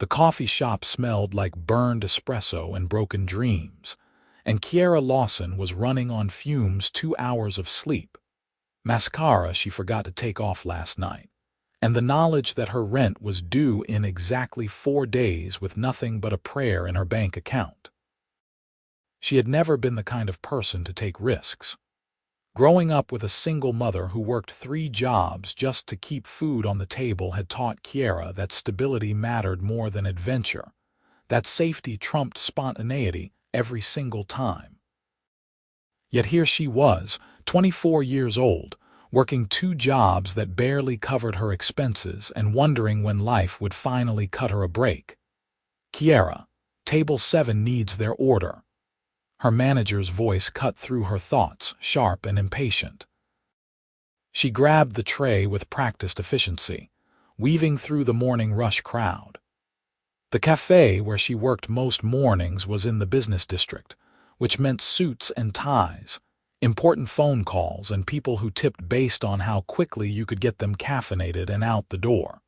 The coffee shop smelled like burned espresso and broken dreams, and Kiera Lawson was running on fumes, 2 hours of sleep, mascara she forgot to take off last night, and the knowledge that her rent was due in exactly 4 days with nothing but a prayer in her bank account. She had never been the kind of person to take risks. Growing up with a single mother who worked 3 jobs just to keep food on the table had taught Kiera that stability mattered more than adventure, that safety trumped spontaneity every single time. Yet here she was, 24 years old, working 2 jobs that barely covered her expenses and wondering when life would finally cut her a break. "Kiera, table 7 needs their order." Her manager's voice cut through her thoughts, sharp and impatient. She grabbed the tray with practiced efficiency, weaving through the morning rush crowd. The cafe where she worked most mornings was in the business district, which meant suits and ties, important phone calls, and people who tipped based on how quickly you could get them caffeinated and out the door.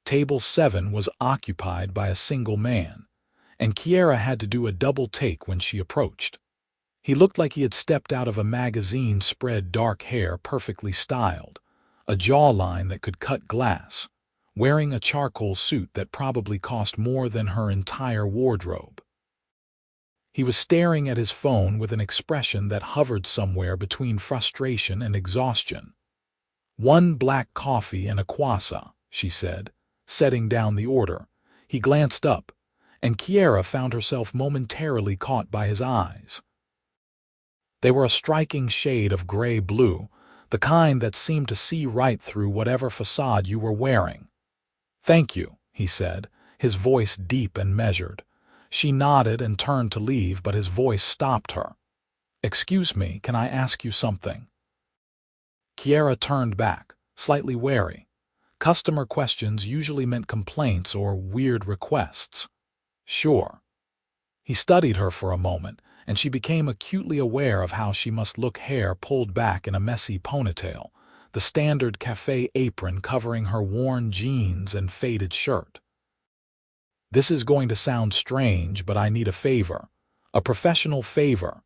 Table 7 was occupied by a single man, and Kiera had to do a double take when she approached. He looked like he had stepped out of a magazine spread, dark hair perfectly styled, a jawline that could cut glass, wearing a charcoal suit that probably cost more than her entire wardrobe. He was staring at his phone with an expression that hovered somewhere between frustration and exhaustion. "1 black coffee and a croissant," she said, setting down the order. He glanced up, and Kiera found herself momentarily caught by his eyes. They were a striking shade of gray-blue, the kind that seemed to see right through whatever facade you were wearing. "Thank you," he said, his voice deep and measured. She nodded and turned to leave, but his voice stopped her. "Excuse me, can I ask you something?" Kiera turned back, slightly wary. Customer questions usually meant complaints or weird requests. "Sure." He studied her for a moment, and she became acutely aware of how she must look, hair pulled back in a messy ponytail, the standard cafe apron covering her worn jeans and faded shirt. "This is going to sound strange, but I need a favor. A professional favor.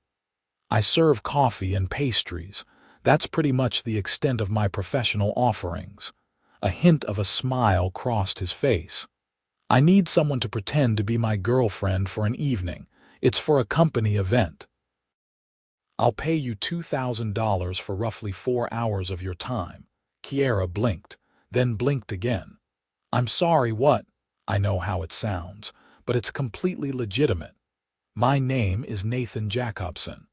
I serve coffee and pastries. That's pretty much the extent of my professional offerings." A hint of a smile crossed his face. "I need someone to pretend to be my girlfriend for an evening. It's for a company event. I'll pay you $2,000 for roughly 4 hours of your time." Kiera blinked, then blinked again. "I'm sorry, what?" "I know how it sounds, but it's completely legitimate. My name is Nathan Jacobson.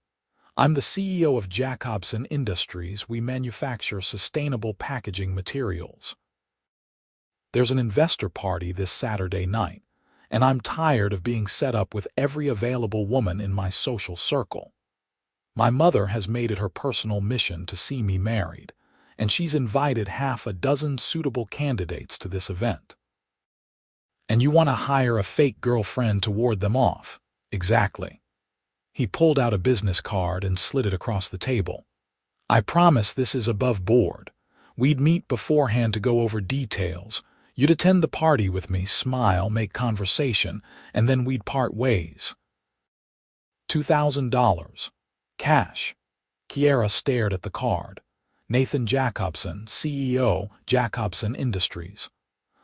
I'm the CEO of Jacobson Industries. We manufacture sustainable packaging materials. There's an investor party this Saturday night, and I'm tired of being set up with every available woman in my social circle. My mother has made it her personal mission to see me married, and she's invited 6 suitable candidates to this event. And you want to hire a fake girlfriend to ward them off?" "Exactly." He pulled out a business card and slid it across the table. "I promise this is above board. We'd meet beforehand to go over details. You'd attend the party with me, smile, make conversation, and then we'd part ways. $2,000. Cash." Kiera stared at the card. Nathan Jacobson, CEO, Jacobson Industries.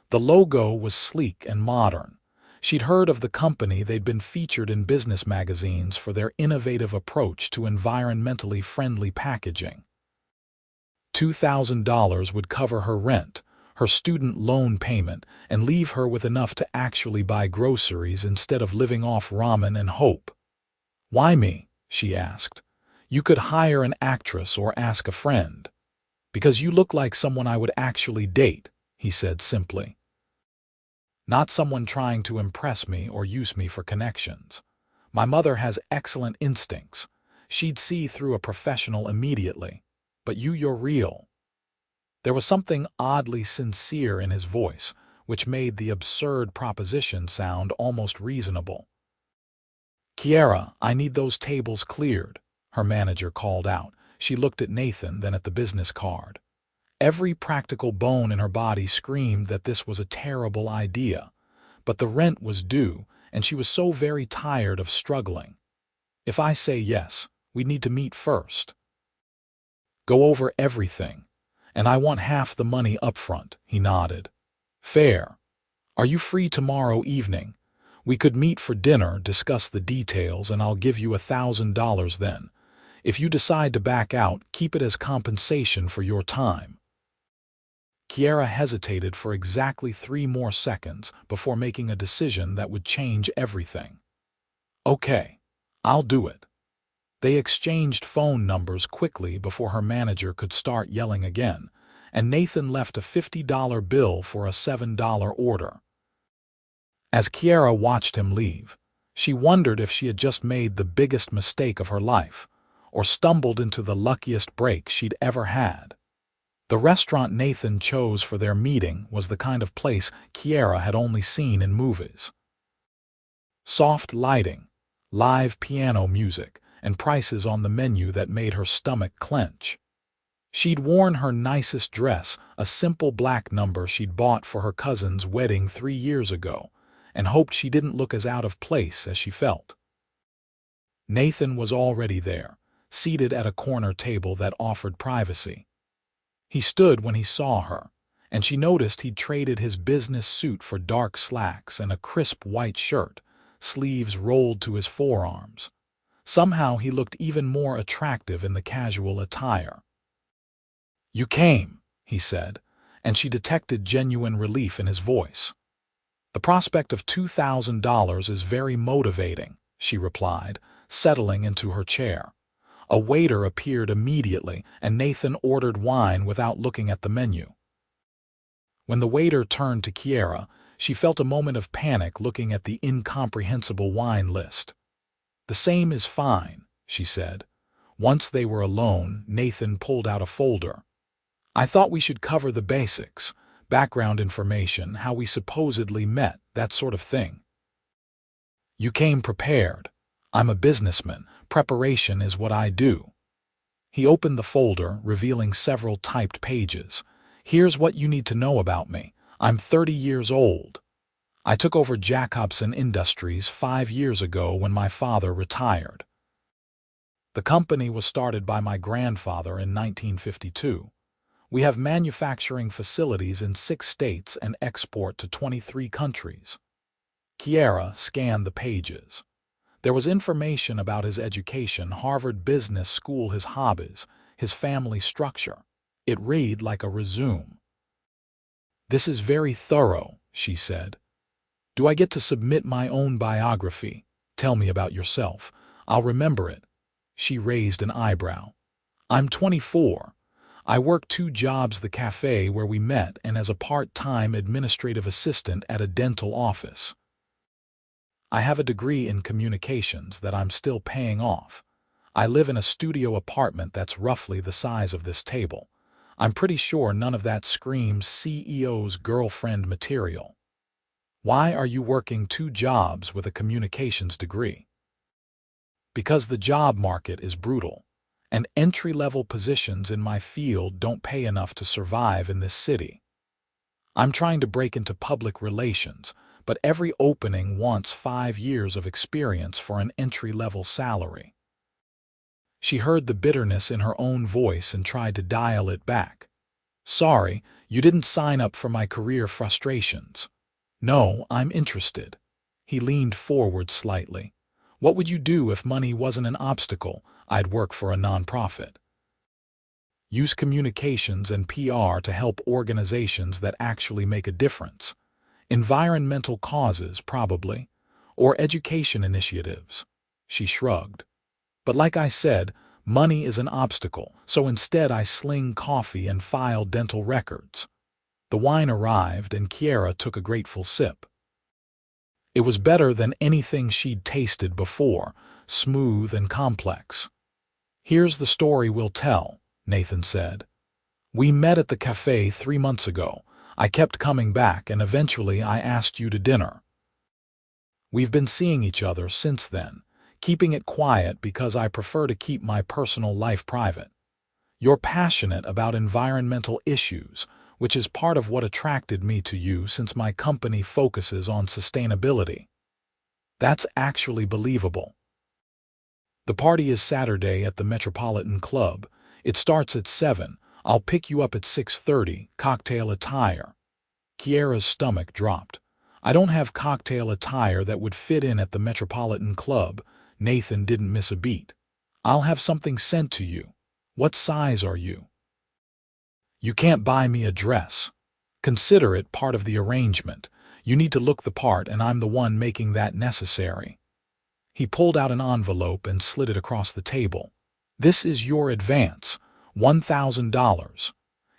The logo was sleek and modern. She'd heard of the company. They'd been featured in business magazines for their innovative approach to environmentally friendly packaging. $2,000 would cover her rent, her student loan payment, and leave her with enough to actually buy groceries instead of living off ramen and hope. "Why me?" she asked. "You could hire an actress or ask a friend." "Because you look like someone I would actually date," he said simply. "Not someone trying to impress me or use me for connections. My mother has excellent instincts. She'd see through a professional immediately. But you're real." There was something oddly sincere in his voice, which made the absurd proposition sound almost reasonable. "Kiera, I need those tables cleared," her manager called out. She looked at Nathan, then at the business card. Every practical bone in her body screamed that this was a terrible idea, but the rent was due, and she was so very tired of struggling. If I say yes, we need to meet first. Go over everything, and I want half the money up front, he nodded. Fair. Are you free tomorrow evening? We could meet for dinner, discuss the details, and I'll give you $1,000 then. If you decide to back out, keep it as compensation for your time. Kiera hesitated for exactly 3 more seconds before making a decision that would change everything. Okay, I'll do it. They exchanged phone numbers quickly before her manager could start yelling again, and Nathan left a $50 bill for a $7 order. As Kiera watched him leave, she wondered if she had just made the biggest mistake of her life, or stumbled into the luckiest break she'd ever had. The restaurant Nathan chose for their meeting was the kind of place Kiera had only seen in movies. Soft lighting, live piano music, and prices on the menu that made her stomach clench. She'd worn her nicest dress, a simple black number she'd bought for her cousin's wedding 3 years ago, and hoped she didn't look as out of place as she felt. Nathan was already there, seated at a corner table that offered privacy. He stood when he saw her, and she noticed he'd traded his business suit for dark slacks and a crisp white shirt, sleeves rolled to his forearms. Somehow he looked even more attractive in the casual attire. You came, he said, and she detected genuine relief in his voice. The prospect of $2,000 is very motivating, she replied, settling into her chair. A waiter appeared immediately, and Nathan ordered wine without looking at the menu. When the waiter turned to Kiera, she felt a moment of panic looking at the incomprehensible wine list. The same is fine, she said. Once they were alone, Nathan pulled out a folder. I thought we should cover the basics, background information, how we supposedly met, that sort of thing. You came prepared. I'm a businessman. Preparation is what I do. He opened the folder, revealing several typed pages. Here's what you need to know about me. I'm 30 years old. I took over Jacobson Industries 5 years ago when my father retired. The company was started by my grandfather in 1952. We have manufacturing facilities in 6 states and export to 23 countries. Kiera scanned the pages. There was information about his education, Harvard Business School, his hobbies, his family structure. It read like a resume. This is very thorough, she said. Do I get to submit my own biography? Tell me about yourself. I'll remember it. She raised an eyebrow. I'm 24. I work 2 jobs, the cafe where we met and as a part-time administrative assistant at a dental office. I have a degree in communications that I'm still paying off. I live in a studio apartment that's roughly the size of this table. I'm pretty sure none of that screams CEO's girlfriend material. Why are you working 2 jobs with a communications degree? Because the job market is brutal, and entry-level positions in my field don't pay enough to survive in this city. I'm trying to break into public relations, but every opening wants 5 years of experience for an entry-level salary. She heard the bitterness in her own voice and tried to dial it back. Sorry, you didn't sign up for my career frustrations. No, I'm interested. He leaned forward slightly. What would you do if money wasn't an obstacle? I'd work for a nonprofit. Use communications and PR to help organizations that actually make a difference. Environmental causes, probably, or education initiatives. She shrugged. But like I said, money is an obstacle, so instead I sling coffee and file dental records. The wine arrived and Kiera took a grateful sip. It was better than anything she'd tasted before, smooth and complex. Here's the story we'll tell, Nathan said. We met at the cafe 3 months ago. I kept coming back, and eventually I asked you to dinner. We've been seeing each other since then, keeping it quiet because I prefer to keep my personal life private. You're passionate about environmental issues, which is part of what attracted me to you since my company focuses on sustainability. That's actually believable. The party is Saturday at the Metropolitan Club. It starts at 7. I'll pick you up at 6:30, cocktail attire. Kiera's stomach dropped. I don't have cocktail attire that would fit in at the Metropolitan Club. Nathan didn't miss a beat. I'll have something sent to you. What size are you? You can't buy me a dress. Consider it part of the arrangement. You need to look the part, and I'm the one making that necessary. He pulled out an envelope and slid it across the table. This is your advance, $1,000.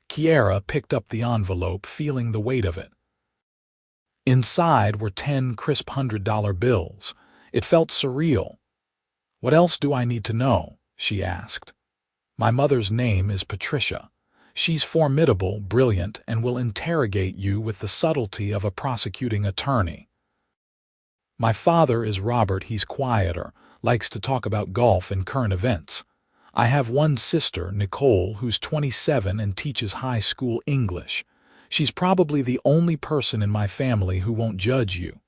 Kiera picked up the envelope, feeling the weight of it. Inside were 10 crisp $100 bills. It felt surreal. What else do I need to know? She asked. My mother's name is Patricia. She's formidable, brilliant, and will interrogate you with the subtlety of a prosecuting attorney. My father is Robert. He's quieter, likes to talk about golf and current events. I have one sister, Nicole, who's 27 and teaches high school English. She's probably the only person in my family who won't judge you.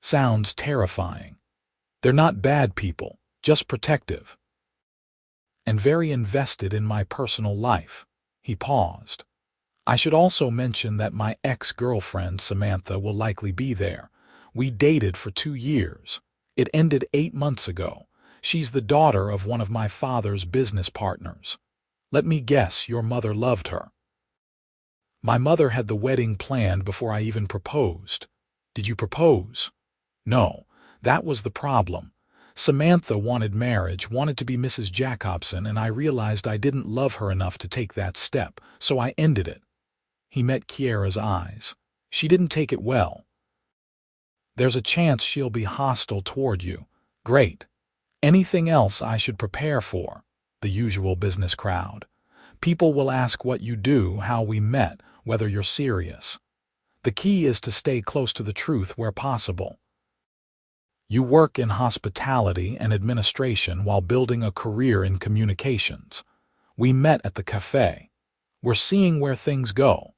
Sounds terrifying. They're not bad people, just protective. And very invested in my personal life. He paused. I should also mention that my ex-girlfriend, Samantha, will likely be there. We dated for 2 years. It ended 8 months ago. She's the daughter of one of my father's business partners. Let me guess, your mother loved her. My mother had the wedding planned before I even proposed. Did you propose? No, that was the problem. Samantha wanted marriage, wanted to be Mrs. Jacobson, and I realized I didn't love her enough to take that step, so I ended it. He met Kiera's eyes. She didn't take it well. There's a chance she'll be hostile toward you. Great. Anything else I should prepare for? The usual business crowd. People will ask what you do, how we met, whether you're serious. The key is to stay close to the truth where possible. You work in hospitality and administration while building a career in communications. We met at the cafe. We're seeing where things go.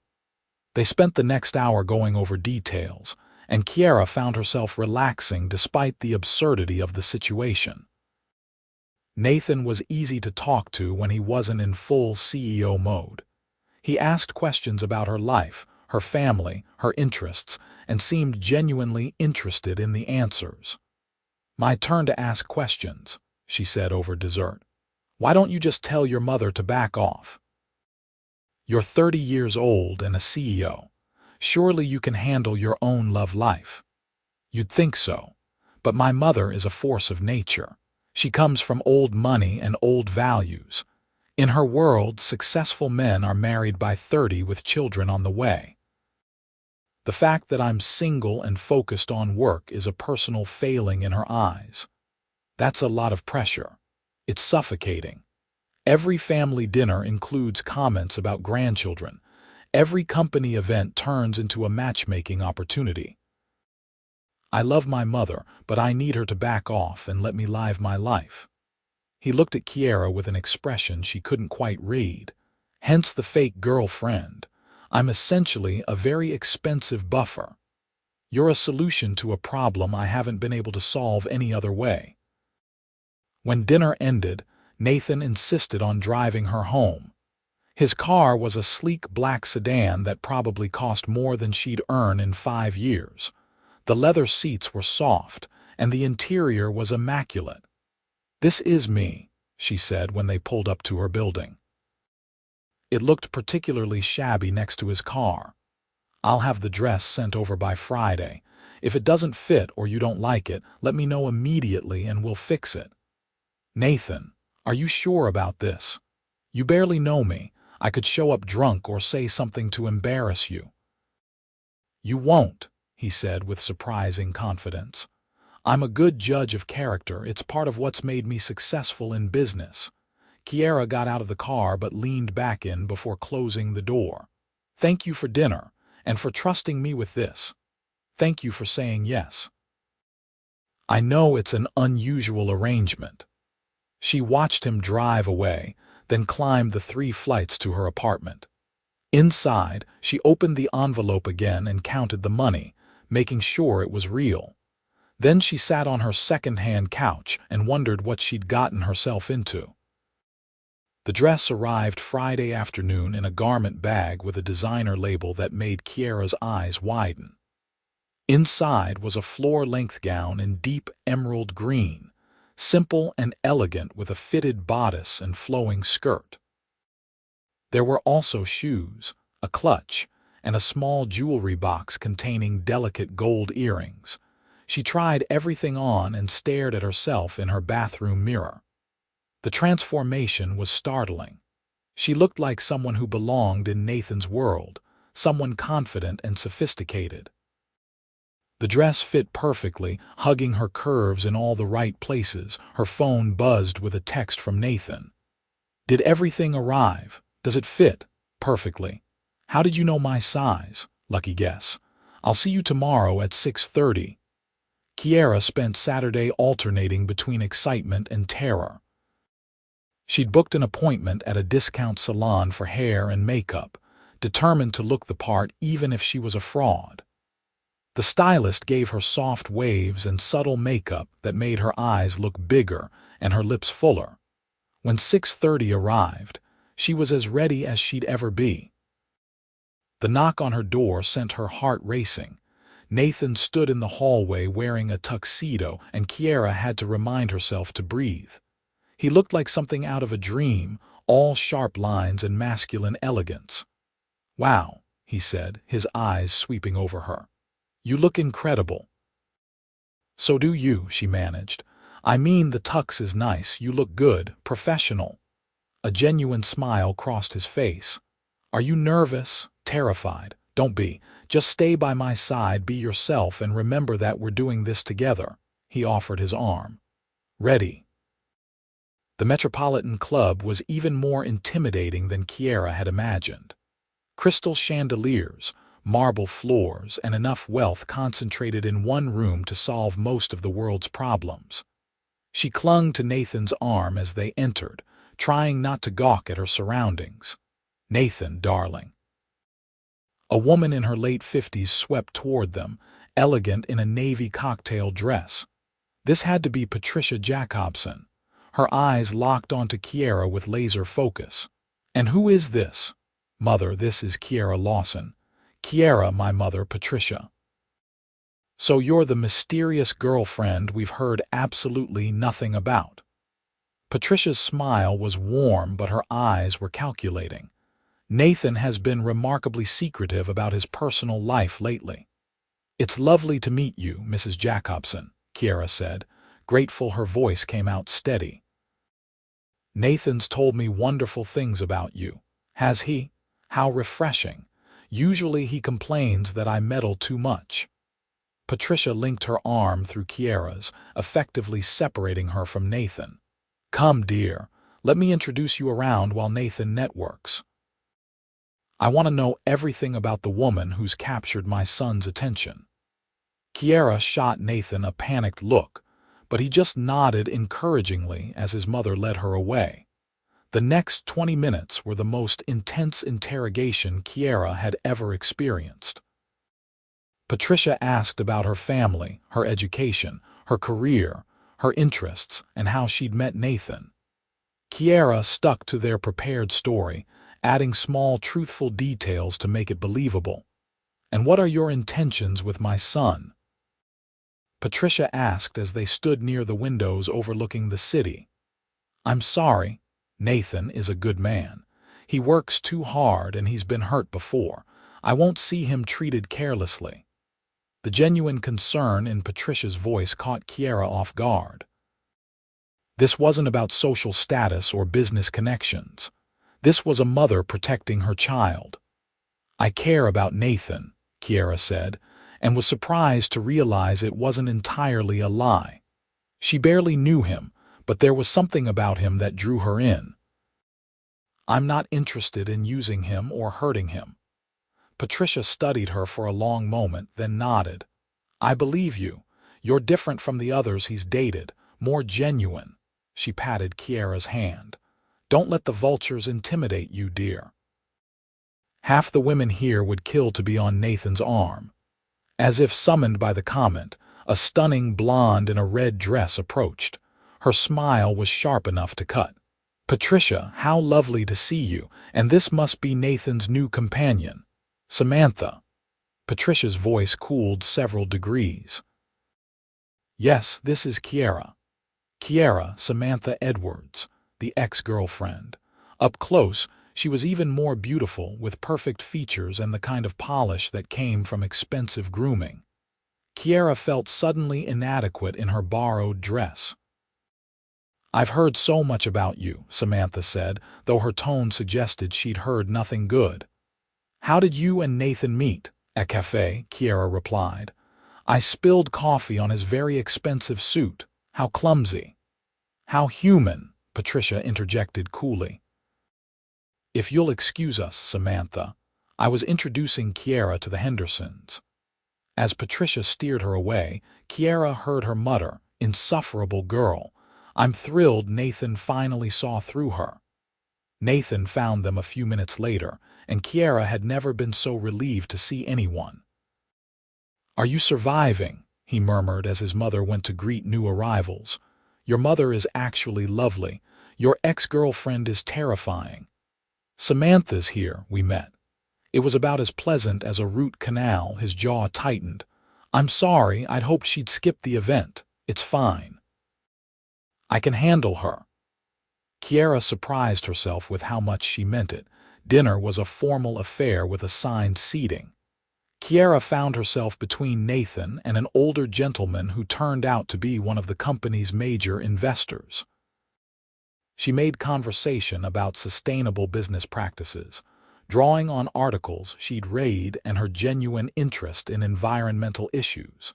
They spent the next hour going over details, and Kiera found herself relaxing despite the absurdity of the situation. Nathan was easy to talk to when he wasn't in full CEO mode. He asked questions about her life, her family, her interests, and seemed genuinely interested in the answers. My turn to ask questions, she said over dessert. Why don't you just tell your mother to back off? You're 30 years old and a CEO. Surely you can handle your own love life. You'd think so. But my mother is a force of nature. She comes from old money and old values. In her world, successful men are married by 30 with children on the way. The fact that I'm single and focused on work is a personal failing in her eyes. That's a lot of pressure. It's suffocating. Every family dinner includes comments about grandchildren. Every company event turns into a matchmaking opportunity. I love my mother, but I need her to back off and let me live my life. He looked at Kiera with an expression she couldn't quite read. Hence the fake girlfriend. I'm essentially a very expensive buffer. You're a solution to a problem I haven't been able to solve any other way. When dinner ended, Nathan insisted on driving her home. His car was a sleek black sedan that probably cost more than she'd earn in 5 years. The leather seats were soft, and the interior was immaculate. This is me, she said when they pulled up to her building. It looked particularly shabby next to his car. I'll have the dress sent over by Friday. If it doesn't fit or you don't like it, let me know immediately and we'll fix it. Nathan, are you sure about this? You barely know me. I could show up drunk or say something to embarrass you. You won't, he said with surprising confidence. I'm a good judge of character. It's part of what's made me successful in business. Kiera got out of the car but leaned back in before closing the door. Thank you for dinner, and for trusting me with this. Thank you for saying yes. I know it's an unusual arrangement. She watched him drive away, then climbed the 3 flights to her apartment. Inside, she opened the envelope again and counted the money, making sure it was real. Then she sat on her second-hand couch and wondered what she'd gotten herself into. The dress arrived Friday afternoon in a garment bag with a designer label that made Kiera's eyes widen. Inside was a floor-length gown in deep emerald green, simple and elegant with a fitted bodice and flowing skirt. There were also shoes, a clutch, and a small jewelry box containing delicate gold earrings. She tried everything on and stared at herself in her bathroom mirror. The transformation was startling. She looked like someone who belonged in Nathan's world, someone confident and sophisticated. The dress fit perfectly, hugging her curves in all the right places. Her phone buzzed with a text from Nathan. "Did everything arrive? Does it fit? Perfectly. How did you know my size? Lucky guess. I'll see you tomorrow at 6:30. Kiera spent Saturday alternating between excitement and terror. She'd booked an appointment at a discount salon for hair and makeup, determined to look the part even if she was a fraud. The stylist gave her soft waves and subtle makeup that made her eyes look bigger and her lips fuller. When 6:30 arrived, she was as ready as she'd ever be. The knock on her door sent her heart racing. Nathan stood in the hallway wearing a tuxedo, and Kiera had to remind herself to breathe. He looked like something out of a dream, all sharp lines and masculine elegance. "Wow," he said, his eyes sweeping over her. "You look incredible." "So do you," she managed. "I mean, the tux is nice, you look good, professional." A genuine smile crossed his face. "Are you nervous? Terrified? Don't be. Just stay by my side, be yourself, and remember that we're doing this together." He offered his arm. "Ready." The Metropolitan Club was even more intimidating than Kiera had imagined. Crystal chandeliers, marble floors, and enough wealth concentrated in one room to solve most of the world's problems. She clung to Nathan's arm as they entered, trying not to gawk at her surroundings. "Nathan, darling." A woman in her late 50s swept toward them, elegant in a navy cocktail dress. This had to be Patricia Jacobson. Her eyes locked onto Kiera with laser focus. "And who is this?" "Mother, this is Kiera Lawson." "Kiera, my mother, Patricia." "So you're the mysterious girlfriend we've heard absolutely nothing about." Patricia's smile was warm, but her eyes were calculating. "Nathan has been remarkably secretive about his personal life lately." "It's lovely to meet you, Mrs. Jacobson," Kiera said, grateful her voice came out steady. "Nathan's told me wonderful things about you." "Has he? How refreshing. Usually he complains that I meddle too much." Patricia linked her arm through Kiera's, effectively separating her from Nathan. "Come, dear, let me introduce you around while Nathan networks. I want to know everything about the woman who's captured my son's attention." Kiera shot Nathan a panicked look, but he just nodded encouragingly as his mother led her away. The next 20 minutes were the most intense interrogation Kiera had ever experienced. Patricia asked about her family, her education, her career, her interests, and how she'd met Nathan. Kiera stuck to their prepared story, adding small, truthful details to make it believable. "And what are your intentions with my son?" Patricia asked as they stood near the windows overlooking the city. "I'm sorry. Nathan is a good man. He works too hard and he's been hurt before. I won't see him treated carelessly." The genuine concern in Patricia's voice caught Kiera off guard. This wasn't about social status or business connections. This was a mother protecting her child. "I care about Nathan," Kiera said, and was surprised to realize it wasn't entirely a lie. She barely knew him, but there was something about him that drew her in. "I'm not interested in using him or hurting him." Patricia studied her for a long moment, then nodded. "I believe you. You're different from the others he's dated, more genuine." She patted Kiera's hand. "Don't let the vultures intimidate you, dear." Half the women here would kill to be on Nathan's arm. As if summoned by the comment, a stunning blonde in a red dress approached. Her smile was sharp enough to cut. "Patricia, how lovely to see you, and this must be Nathan's new companion, Samantha." Patricia's voice cooled several degrees. "Yes, this is Kiera. Kiera, Samantha Edwards, the ex-girlfriend. Up close, she was even more beautiful, with perfect features and the kind of polish that came from expensive grooming." Kiera felt suddenly inadequate in her borrowed dress. "I've heard so much about you," Samantha said, though her tone suggested she'd heard nothing good. "How did you and Nathan meet?" "At cafe," Kiera replied. "I spilled coffee on his very expensive suit. How clumsy." "How human," Patricia interjected coolly. "If you'll excuse us, Samantha, I was introducing Kiera to the Hendersons." As Patricia steered her away, Kiera heard her mutter, "Insufferable girl. I'm thrilled Nathan finally saw through her." Nathan found them a few minutes later, and Kiera had never been so relieved to see anyone. "Are you surviving?" he murmured as his mother went to greet new arrivals. "Your mother is actually lovely. Your ex-girlfriend is terrifying. Samantha's here, we met." It was about as pleasant as a root canal. His jaw tightened. "I'm sorry, I'd hoped she'd skip the event. It's fine. I can handle her." Kiera surprised herself with how much she meant it. Dinner was a formal affair with assigned seating. Kiera found herself between Nathan and an older gentleman who turned out to be one of the company's major investors. She made conversation about sustainable business practices, drawing on articles she'd read and her genuine interest in environmental issues.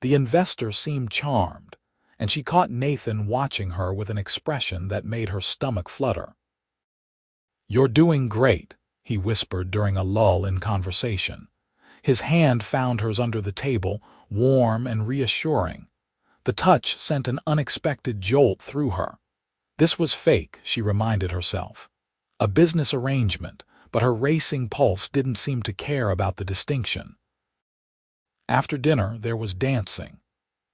The investor seemed charmed, and she caught Nathan watching her with an expression that made her stomach flutter. "You're doing great," he whispered during a lull in conversation. His hand found hers under the table, warm and reassuring. The touch sent an unexpected jolt through her. This was fake, she reminded herself. A business arrangement, but her racing pulse didn't seem to care about the distinction. After dinner, there was dancing.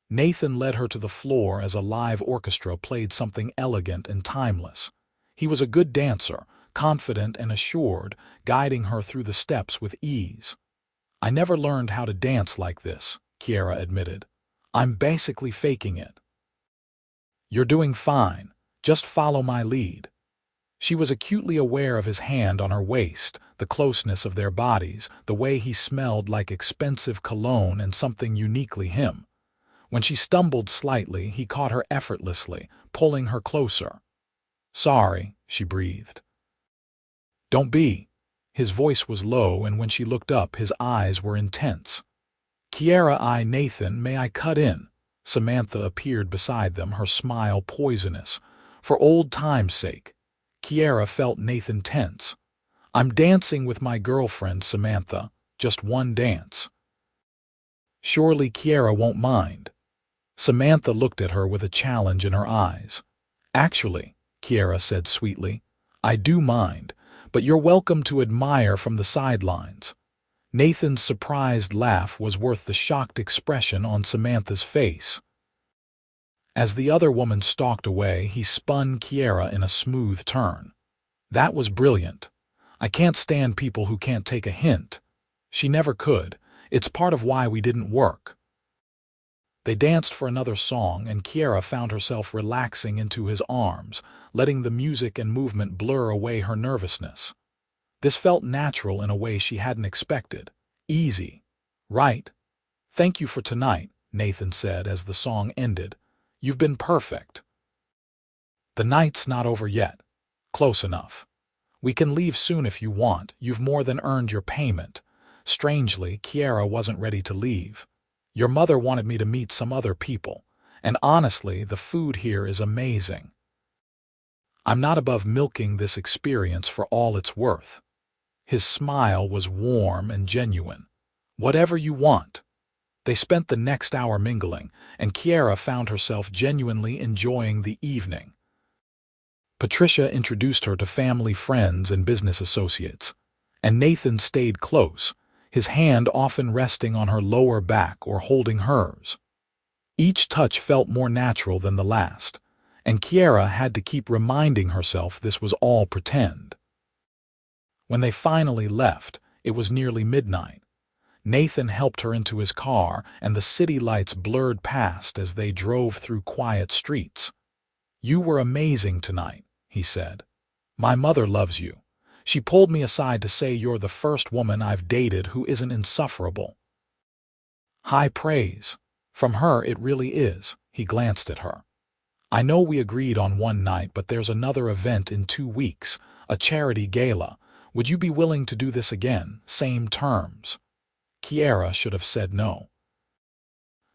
Nathan led her to the floor as a live orchestra played something elegant and timeless. He was a good dancer, confident and assured, guiding her through the steps with ease. "I never learned how to dance like this," Kiera admitted. "I'm basically faking it." "You're doing fine. Just follow my lead." She was acutely aware of his hand on her waist, the closeness of their bodies, the way he smelled like expensive cologne and something uniquely him. When she stumbled slightly, he caught her effortlessly, pulling her closer. "Sorry," she breathed. "Don't be." His voice was low, and when she looked up, his eyes were intense. "Kiera, Nathan, may I cut in?" Samantha appeared beside them, her smile poisonous. For old time's sake. Kiera felt Nathan tense. "I'm dancing with my girlfriend, Samantha. Just one dance." "Surely Kiera won't mind." Samantha looked at her with a challenge in her eyes. "Actually," Kiera said sweetly, "I do mind, but you're welcome to admire from the sidelines." Nathan's surprised laugh was worth the shocked expression on Samantha's face. As the other woman stalked away, he spun Kiera in a smooth turn. "That was brilliant. I can't stand people who can't take a hint." She never could. It's part of why we didn't work. They danced for another song, and Kiera found herself relaxing into his arms, letting the music and movement blur away her nervousness. This felt natural in a way she hadn't expected. Easy. "Right. Thank you for tonight," Nathan said as the song ended. "You've been perfect." "The night's not over yet." "Close enough. We can leave soon if you want. You've more than earned your payment." Strangely, Kiera wasn't ready to leave. "Your mother wanted me to meet some other people, and honestly, the food here is amazing. I'm not above milking this experience for all it's worth." His smile was warm and genuine. "Whatever you want." They spent the next hour mingling, and Kiera found herself genuinely enjoying the evening. Patricia introduced her to family, friends, and business associates. and Nathan stayed close, his hand often resting on her lower back or holding hers. Each touch felt more natural than the last, and Kiera had to keep reminding herself this was all pretend. When they finally left, it was nearly midnight. Nathan helped her into his car, and the city lights blurred past as they drove through quiet streets. "You were amazing tonight," he said. "My mother loves you. She pulled me aside to say you're the first woman I've dated who isn't insufferable." High praise. From her it really is. He glanced at her. "I know we agreed on one night, but there's another event in 2 weeks, a charity gala. Would you be willing to do this again, same terms?" Kiera should have said no.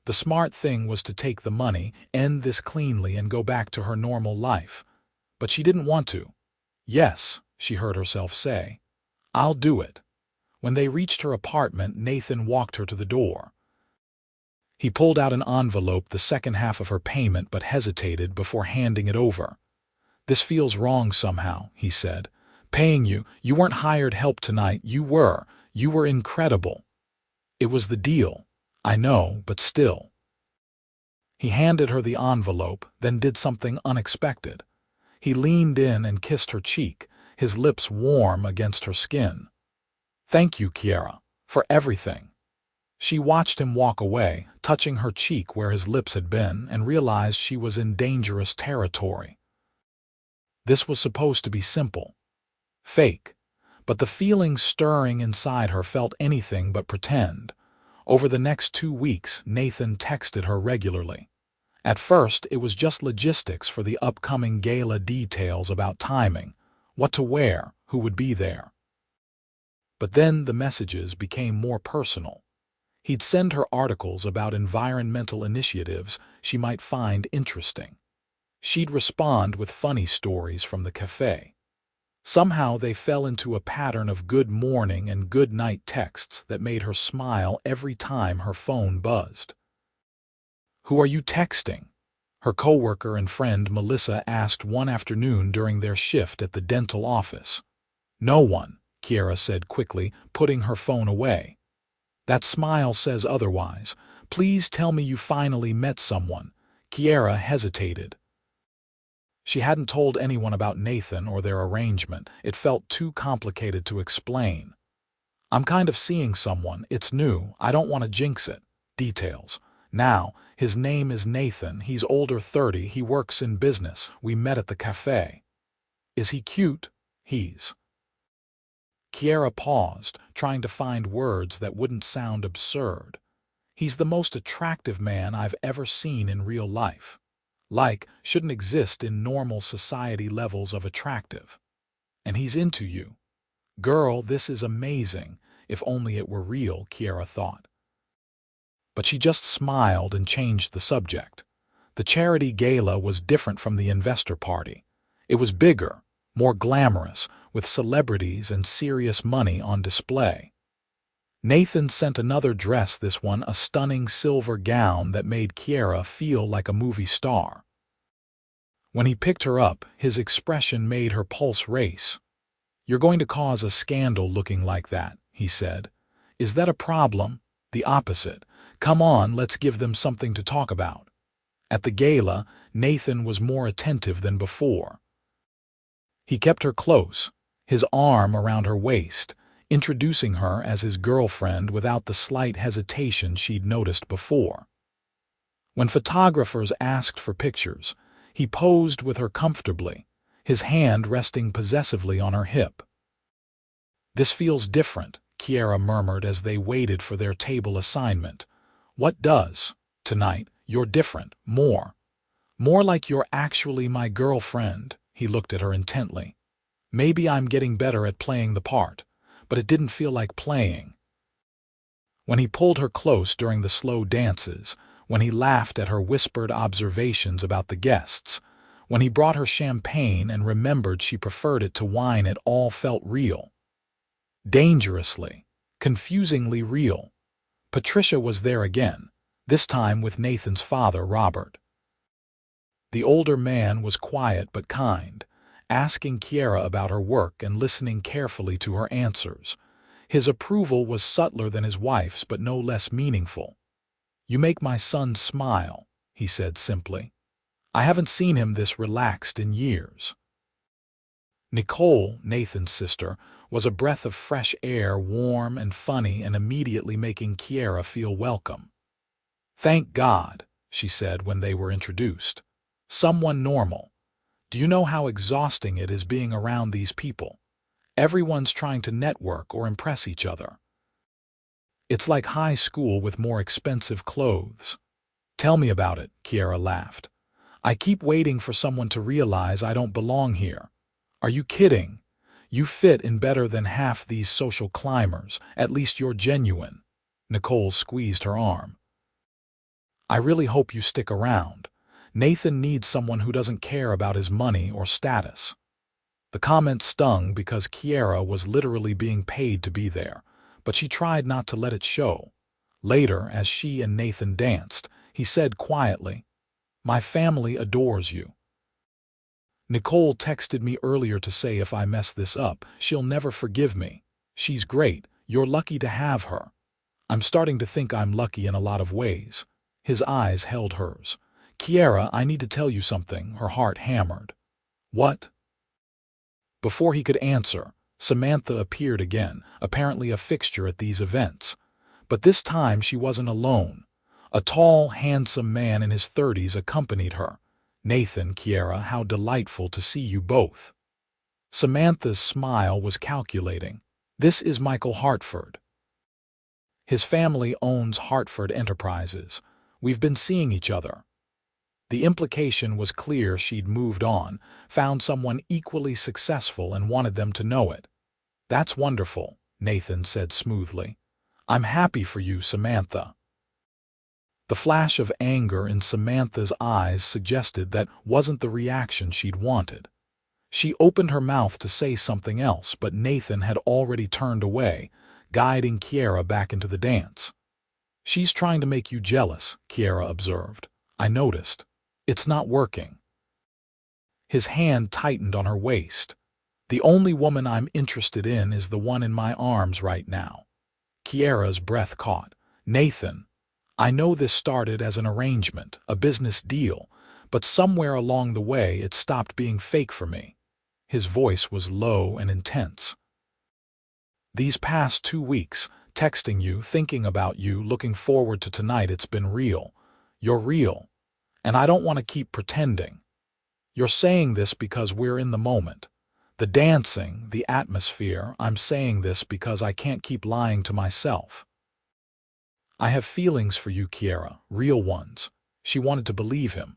The smart thing was to take the money, end this cleanly, and go back to her normal life. But she didn't want to. "Yes," she heard herself say. "I'll do it." When they reached her apartment, Nathan walked her to the door. He pulled out an envelope, the second half of her payment, but hesitated before handing it over. "This feels wrong somehow," he said. "Paying you. You weren't hired help tonight. You were. You were incredible." "It was the deal. I know, but still." He handed her the envelope, then did something unexpected. He leaned in and kissed her cheek, his lips warm against her skin. "Thank you, Kiera, for everything." She watched him walk away, touching her cheek where his lips had been, and realized she was in dangerous territory. This was supposed to be simple. Fake. But the feeling stirring inside her felt anything but pretend. Over the next 2 weeks, Nathan texted her regularly. At first, it was just logistics for the upcoming gala, details about timing, what to wear, who would be there. But then the messages became more personal. He'd send her articles about environmental initiatives she might find interesting. She'd respond with funny stories from the cafe. Somehow they fell into a pattern of good morning and good night texts that made her smile every time her phone buzzed. "Who are you texting?" her coworker and friend Melissa asked one afternoon during their shift at the dental office. "No one," Kiera said quickly, putting her phone away. "That smile says otherwise. Please tell me you finally met someone." Kiera hesitated. She hadn't told anyone about Nathan or their arrangement. It felt too complicated to explain. "I'm kind of seeing someone. It's new. I don't want to jinx it." Details. "Now, his name is Nathan. He's older, 30. He works in business. We met at the cafe." "Is he cute?" "He's..." Kiera paused, trying to find words that wouldn't sound absurd. "He's the most attractive man I've ever seen in real life. Like, shouldn't exist in normal society levels of attractive. And he's into you." Girl, this is amazing. If only it were real, Kiera thought. But she just smiled and changed the subject. The charity gala was different from the investor party. It was bigger, more glamorous, with celebrities and serious money on display. Nathan sent another dress, this one a stunning silver gown that made Kiera feel like a movie star. When he picked her up, his expression made her pulse race. "You're going to cause a scandal looking like that," he said. "Is that a problem?" "The opposite. Come on, let's give them something to talk about." At the gala, Nathan was more attentive than before. He kept her close, his arm around her waist, introducing her as his girlfriend without the slight hesitation she'd noticed before. When photographers asked for pictures, he posed with her comfortably, his hand resting possessively on her hip. "This feels different," Kiera murmured as they waited for their table assignment. "What does? Tonight, you're different, more like you're actually my girlfriend." He looked at her intently. "Maybe I'm getting better at playing the part, but it didn't feel like playing." When he pulled her close during the slow dances, when he laughed at her whispered observations about the guests, when he brought her champagne and remembered she preferred it to wine, it all felt real. Dangerously, confusingly real. Patricia was there again, this time with Nathan's father, Robert. The older man was quiet but kind, asking Kiera about her work and listening carefully to her answers. His approval was subtler than his wife's, but no less meaningful. "You make my son smile," he said simply. "I haven't seen him this relaxed in years." Nicole, Nathan's sister, was a breath of fresh air, warm and funny, and immediately making Kiera feel welcome. "Thank God," she said when they were introduced. "Someone normal. Do you know how exhausting it is being around these people? Everyone's trying to network or impress each other. It's like high school with more expensive clothes." "Tell me about it," Kiera laughed. "I keep waiting for someone to realize I don't belong here." "Are you kidding? You fit in better than half these social climbers. At least you're genuine." Nicole squeezed her arm. "I really hope you stick around. Nathan needs someone who doesn't care about his money or status." The comment stung because Kiera was literally being paid to be there, but she tried not to let it show. Later, as she and Nathan danced, he said quietly, "My family adores you. Nicole texted me earlier to say if I mess this up, she'll never forgive me. She's great. You're lucky to have her." "I'm starting to think I'm lucky in a lot of ways." His eyes held hers. "Kiera, I need to tell you something," her heart hammered. "What?" Before he could answer, Samantha appeared again, apparently a fixture at these events. But this time she wasn't alone. A tall, handsome man in his 30s accompanied her. "Nathan, Kiera, how delightful to see you both." Samantha's smile was calculating. "This is Michael Hartford. His family owns Hartford Enterprises. We've been seeing each other." The implication was clear. She'd moved on, found someone equally successful, and wanted them to know it. "That's wonderful," Nathan said smoothly. "I'm happy for you, Samantha." The flash of anger in Samantha's eyes suggested that wasn't the reaction she'd wanted. She opened her mouth to say something else, but Nathan had already turned away, guiding Kiera back into the dance. "She's trying to make you jealous," Kiera observed. "I noticed. It's not working." His hand tightened on her waist. "The only woman I'm interested in is the one in my arms right now." Kiera's breath caught. "Nathan, I know this started as an arrangement, a business deal, but somewhere along the way it stopped being fake for me." His voice was low and intense. "These past 2 weeks, texting you, thinking about you, looking forward to tonight, it's been real. You're real. And I don't want to keep pretending. You're saying this because we're in the moment. The dancing, the atmosphere. I'm saying this because I can't keep lying to myself. I have feelings for you, Kiera, real ones." She wanted to believe him.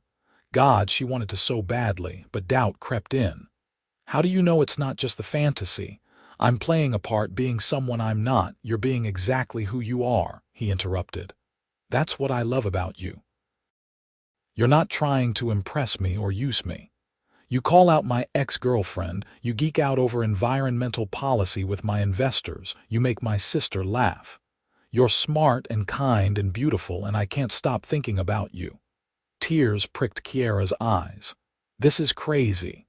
God, she wanted to so badly, but doubt crept in. "How do you know it's not just the fantasy? I'm playing a part, being someone I'm not. You're being exactly who you are," he interrupted. "That's what I love about you. You're not trying to impress me or use me. You call out my ex-girlfriend, you geek out over environmental policy with my investors, you make my sister laugh. You're smart and kind and beautiful, and I can't stop thinking about you." Tears pricked Kiera's eyes. "This is crazy.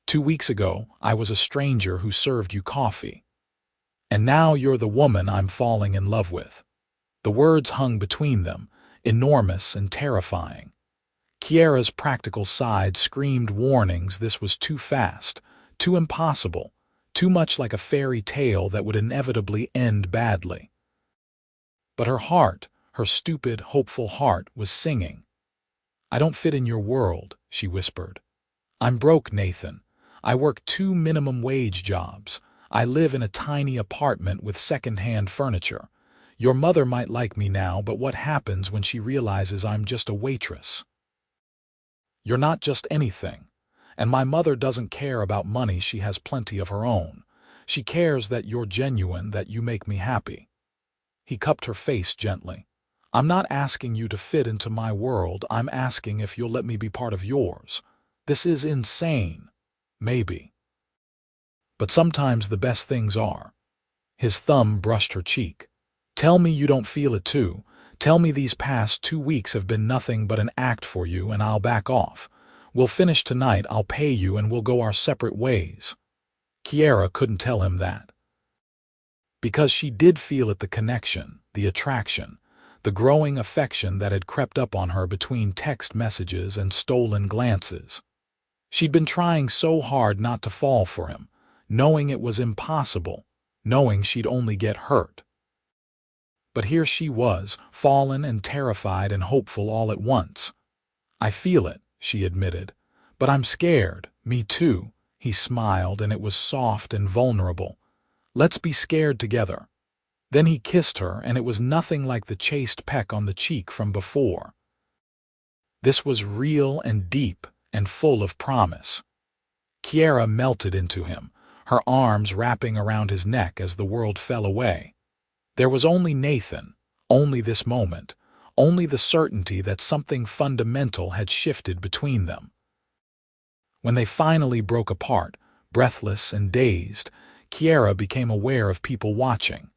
2 weeks ago, I was a stranger who served you coffee. And now you're the woman I'm falling in love with." The words hung between them, enormous and terrifying. Kiera's practical side screamed warnings. This was too fast, too impossible, too much like a fairy tale that would inevitably end badly. But her heart, her stupid, hopeful heart, was singing. "I don't fit in your world," she whispered. "I'm broke, Nathan. I work 2 minimum wage jobs. I live in a tiny apartment with second-hand furniture. Your mother might like me now, but what happens when she realizes I'm just a waitress? You're not just anything. And my mother doesn't care about money. She has plenty of her own. She cares that you're genuine, that you make me happy." He cupped her face gently. "I'm not asking you to fit into my world. I'm asking if you'll let me be part of yours. This is insane. Maybe. But sometimes the best things are." His thumb brushed her cheek. "Tell me you don't feel it too. Tell me these past 2 weeks have been nothing but an act for you, and I'll back off. We'll finish tonight, I'll pay you, and we'll go our separate ways. Kiera couldn't tell him that. Because she did feel it, the connection, the attraction, the growing affection that had crept up on her between text messages and stolen glances. She'd been trying so hard not to fall for him, knowing it was impossible, knowing she'd only get hurt. But here she was, fallen and terrified and hopeful all at once. I feel it, she admitted. But I'm scared. Me too. He smiled, and it was soft and vulnerable. Let's be scared together. Then he kissed her, and it was nothing like the chaste peck on the cheek from before. This was real and deep and full of promise. Kiera melted into him, her arms wrapping around his neck as the world fell away. There was only Nathan, only this moment, only the certainty that something fundamental had shifted between them. When they finally broke apart, breathless and dazed, Kiera became aware of people watching.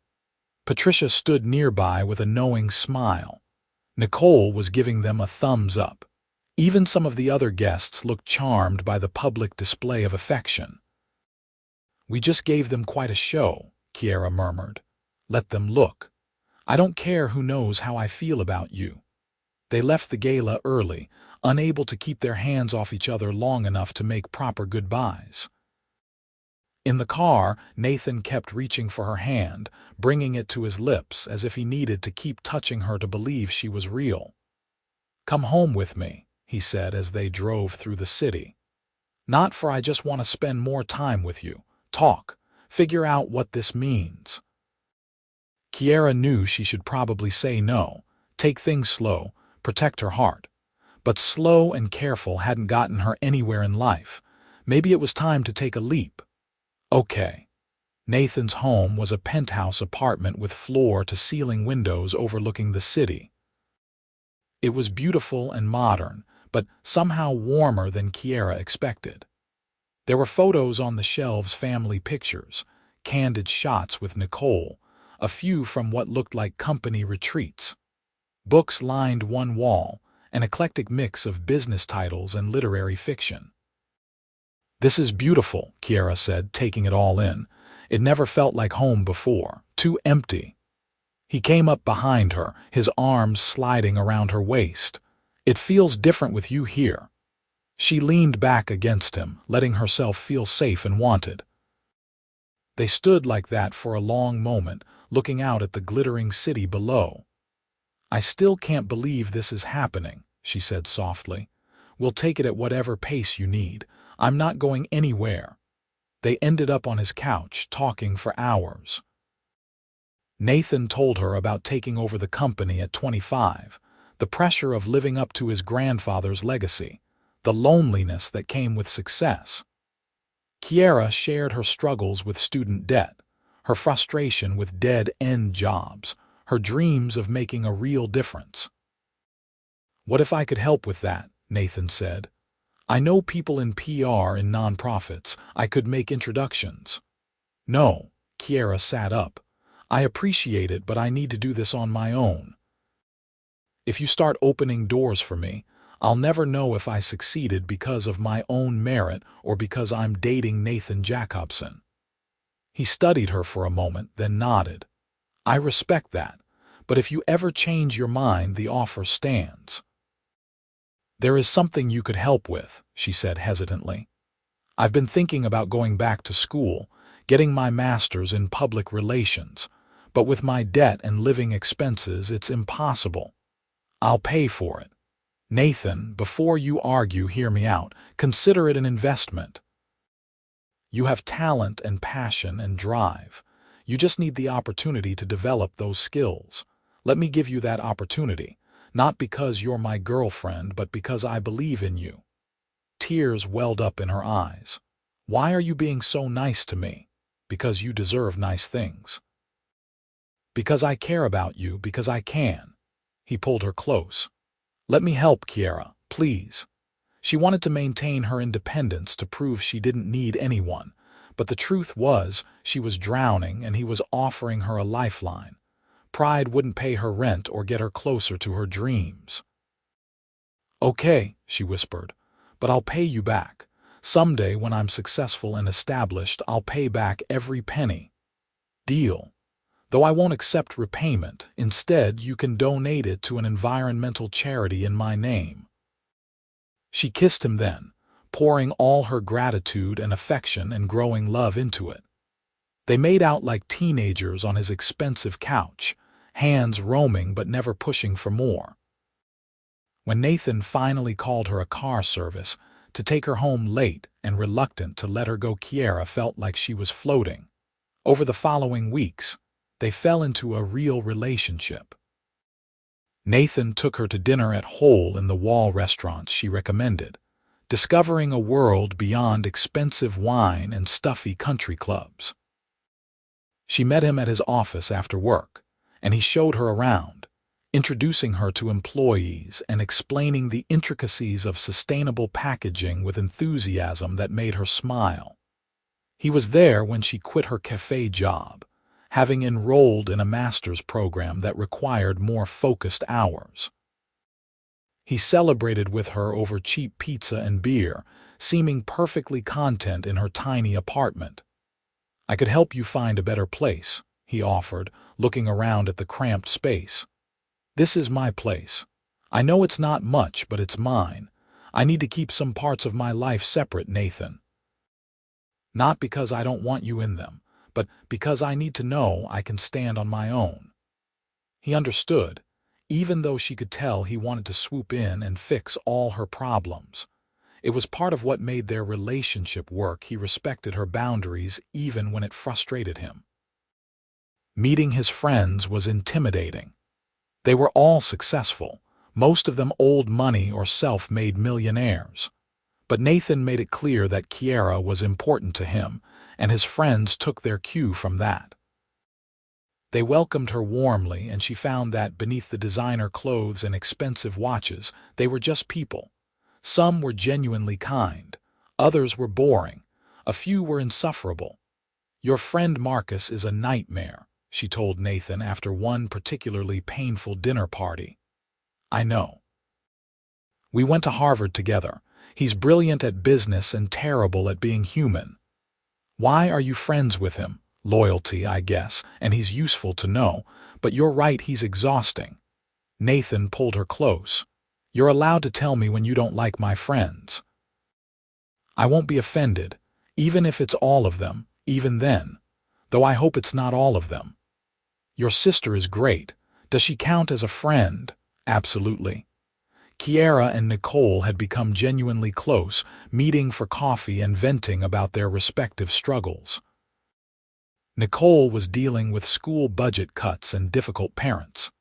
Patricia stood nearby with a knowing smile. Nicole was giving them a thumbs up. Even some of the other guests looked charmed by the public display of affection. "We just gave them quite a show," Kiera murmured. "Let them look. I don't care who knows how I feel about you." They left the gala early, unable to keep their hands off each other long enough to make proper goodbyes. In the car, Nathan kept reaching for her hand, bringing it to his lips as if he needed to keep touching her to believe she was real. "Come home with me," he said as they drove through the city. "Not for I just want to spend more time with you. Talk. Figure out what this means." Kiera knew she should probably say no, take things slow, protect her heart. But slow and careful hadn't gotten her anywhere in life. Maybe it was time to take a leap. Okay. Nathan's home was a penthouse apartment with floor-to-ceiling windows overlooking the city. It was beautiful and modern, but somehow warmer than Kiera expected. There were photos on the shelves, family pictures, candid shots with Nicole, a few from what looked like company retreats. Books lined one wall, an eclectic mix of business titles and literary fiction. "This is beautiful," Kiera said, taking it all in. It never felt like home before, too empty. He came up behind her, his arms sliding around her waist. "It feels different with you here." She leaned back against him, letting herself feel safe and wanted. They stood like that for a long moment, looking out at the glittering city below. "I still can't believe this is happening," she said softly. "We'll take it at whatever pace you need. I'm not going anywhere." They ended up on his couch, talking for hours. Nathan told her about taking over the company at 25, the pressure of living up to his grandfather's legacy, the loneliness that came with success. Kiera shared her struggles with student debt, her frustration with dead-end jobs, her dreams of making a real difference. "What if I could help with that?" Nathan said. "I know people in PR and nonprofits. I could make introductions." "No," Kiera sat up. "I appreciate it, but I need to do this on my own. If you start opening doors for me, I'll never know if I succeeded because of my own merit or because I'm dating Nathan Jacobson." He studied her for a moment, then nodded. "I respect that, but if you ever change your mind, the offer stands." "There is something you could help with," she said hesitantly. "I've been thinking about going back to school, getting my master's in public relations, but with my debt and living expenses, it's impossible. I'll pay for it. Nathan, before you argue, hear me out. Consider it an investment. You have talent and passion and drive. You just need the opportunity to develop those skills. Let me give you that opportunity, not because you're my girlfriend, but because I believe in you." Tears welled up in her eyes. "Why are you being so nice to me?" "Because you deserve nice things." "Because I care about you, because I can." He pulled her close. "Let me help, Kiera, please." She wanted to maintain her independence to prove she didn't need anyone, but the truth was she was drowning and he was offering her a lifeline. Pride wouldn't pay her rent or get her closer to her dreams. "Okay," she whispered, but I'll pay you back. Someday, when I'm successful and established, I'll pay back every penny. Deal. Though I won't accept repayment, instead you can donate it to an environmental charity in my name." She kissed him then, pouring all her gratitude and affection and growing love into it. They made out like teenagers on his expensive couch, hands roaming but never pushing for more. When Nathan finally called her a car service to take her home late and reluctant to let her go, Kiera felt like she was floating. Over the following weeks, they fell into a real relationship. Nathan took her to dinner at hole-in-the-wall restaurants she recommended, discovering a world beyond expensive wine and stuffy country clubs. She met him at his office after work, and he showed her around, introducing her to employees and explaining the intricacies of sustainable packaging with enthusiasm that made her smile. He was there when she quit her cafe job, having enrolled in a master's program that required more focused hours. He celebrated with her over cheap pizza and beer, seeming perfectly content in her tiny apartment. "I could help you find a better place," he offered, looking around at the cramped space. "This is my place. I know it's not much, but it's mine. I need to keep some parts of my life separate, Nathan. Not because I don't want you in them, but because I need to know I can stand on my own." He understood, even though she could tell he wanted to swoop in and fix all her problems. It was part of what made their relationship work. He respected her boundaries even when it frustrated him. Meeting his friends was intimidating. They were all successful, most of them old money or self-made millionaires. But Nathan made it clear that Kiera was important to him, and his friends took their cue from that. They welcomed her warmly, and she found that beneath the designer clothes and expensive watches, they were just people. Some were genuinely kind, others were boring, a few were insufferable. "Your friend Marcus is a nightmare," she told Nathan after one particularly painful dinner party. "I know. We went to Harvard together. He's brilliant at business and terrible at being human. Why are you friends with him? Loyalty, I guess, and he's useful to know, but you're right, he's exhausting." Nathan pulled her close. "You're allowed to tell me when you don't like my friends. I won't be offended, even if it's all of them, even then, though I hope it's not all of them. Your sister is great. Does she count as a friend?" "Absolutely." Kiera and Nicole had become genuinely close, meeting for coffee and venting about their respective struggles. Nicole was dealing with school budget cuts and difficult parents.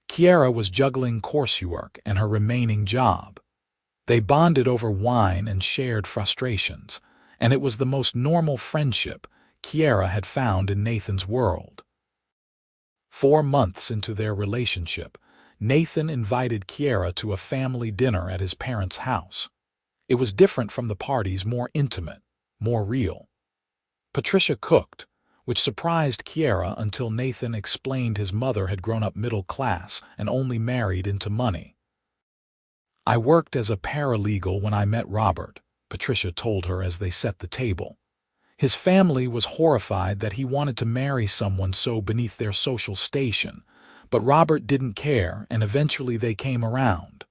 Kiera was juggling coursework and her remaining job. They bonded over wine and shared frustrations, and it was the most normal friendship Kiera had found in Nathan's world. 4 months into their relationship, Nathan invited Kiera to a family dinner at his parents' house. It was different from the parties, more intimate, more real. Patricia cooked, which surprised Kiera until Nathan explained his mother had grown up middle class and only married into money. "I worked as a paralegal when I met Robert," Patricia told her as they set the table. "His family was horrified that he wanted to marry someone so beneath their social station, but Robert didn't care, and eventually they came around."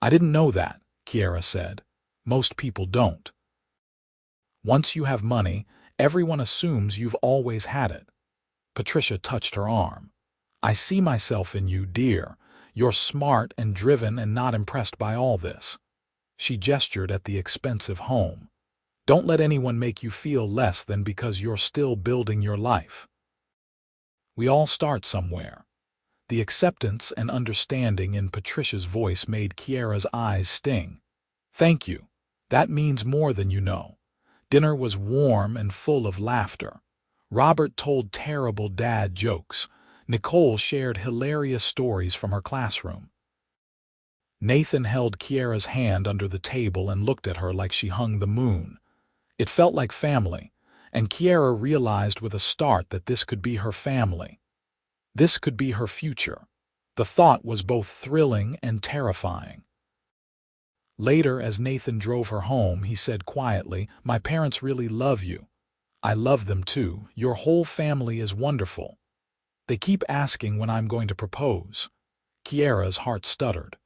"I didn't know that," Kiera said. "Most people don't. Once you have money, everyone assumes you've always had it." Patricia touched her arm. "I see myself in you, dear. You're smart and driven and not impressed by all this." She gestured at the expensive home. "Don't let anyone make you feel less than because you're still building your life. We all start somewhere." The acceptance and understanding in Patricia's voice made Kiera's eyes sting. "Thank you. That means more than you know." Dinner was warm and full of laughter. Robert told terrible dad jokes. Nicole shared hilarious stories from her classroom. Nathan held Kiera's hand under the table and looked at her like she hung the moon. It felt like family, and Kiera realized with a start that this could be her family. This could be her future. The thought was both thrilling and terrifying. Later, as Nathan drove her home, he said quietly, "My parents really love you. I love them too. Your whole family is wonderful. They keep asking when I'm going to propose." Kiera's heart stuttered.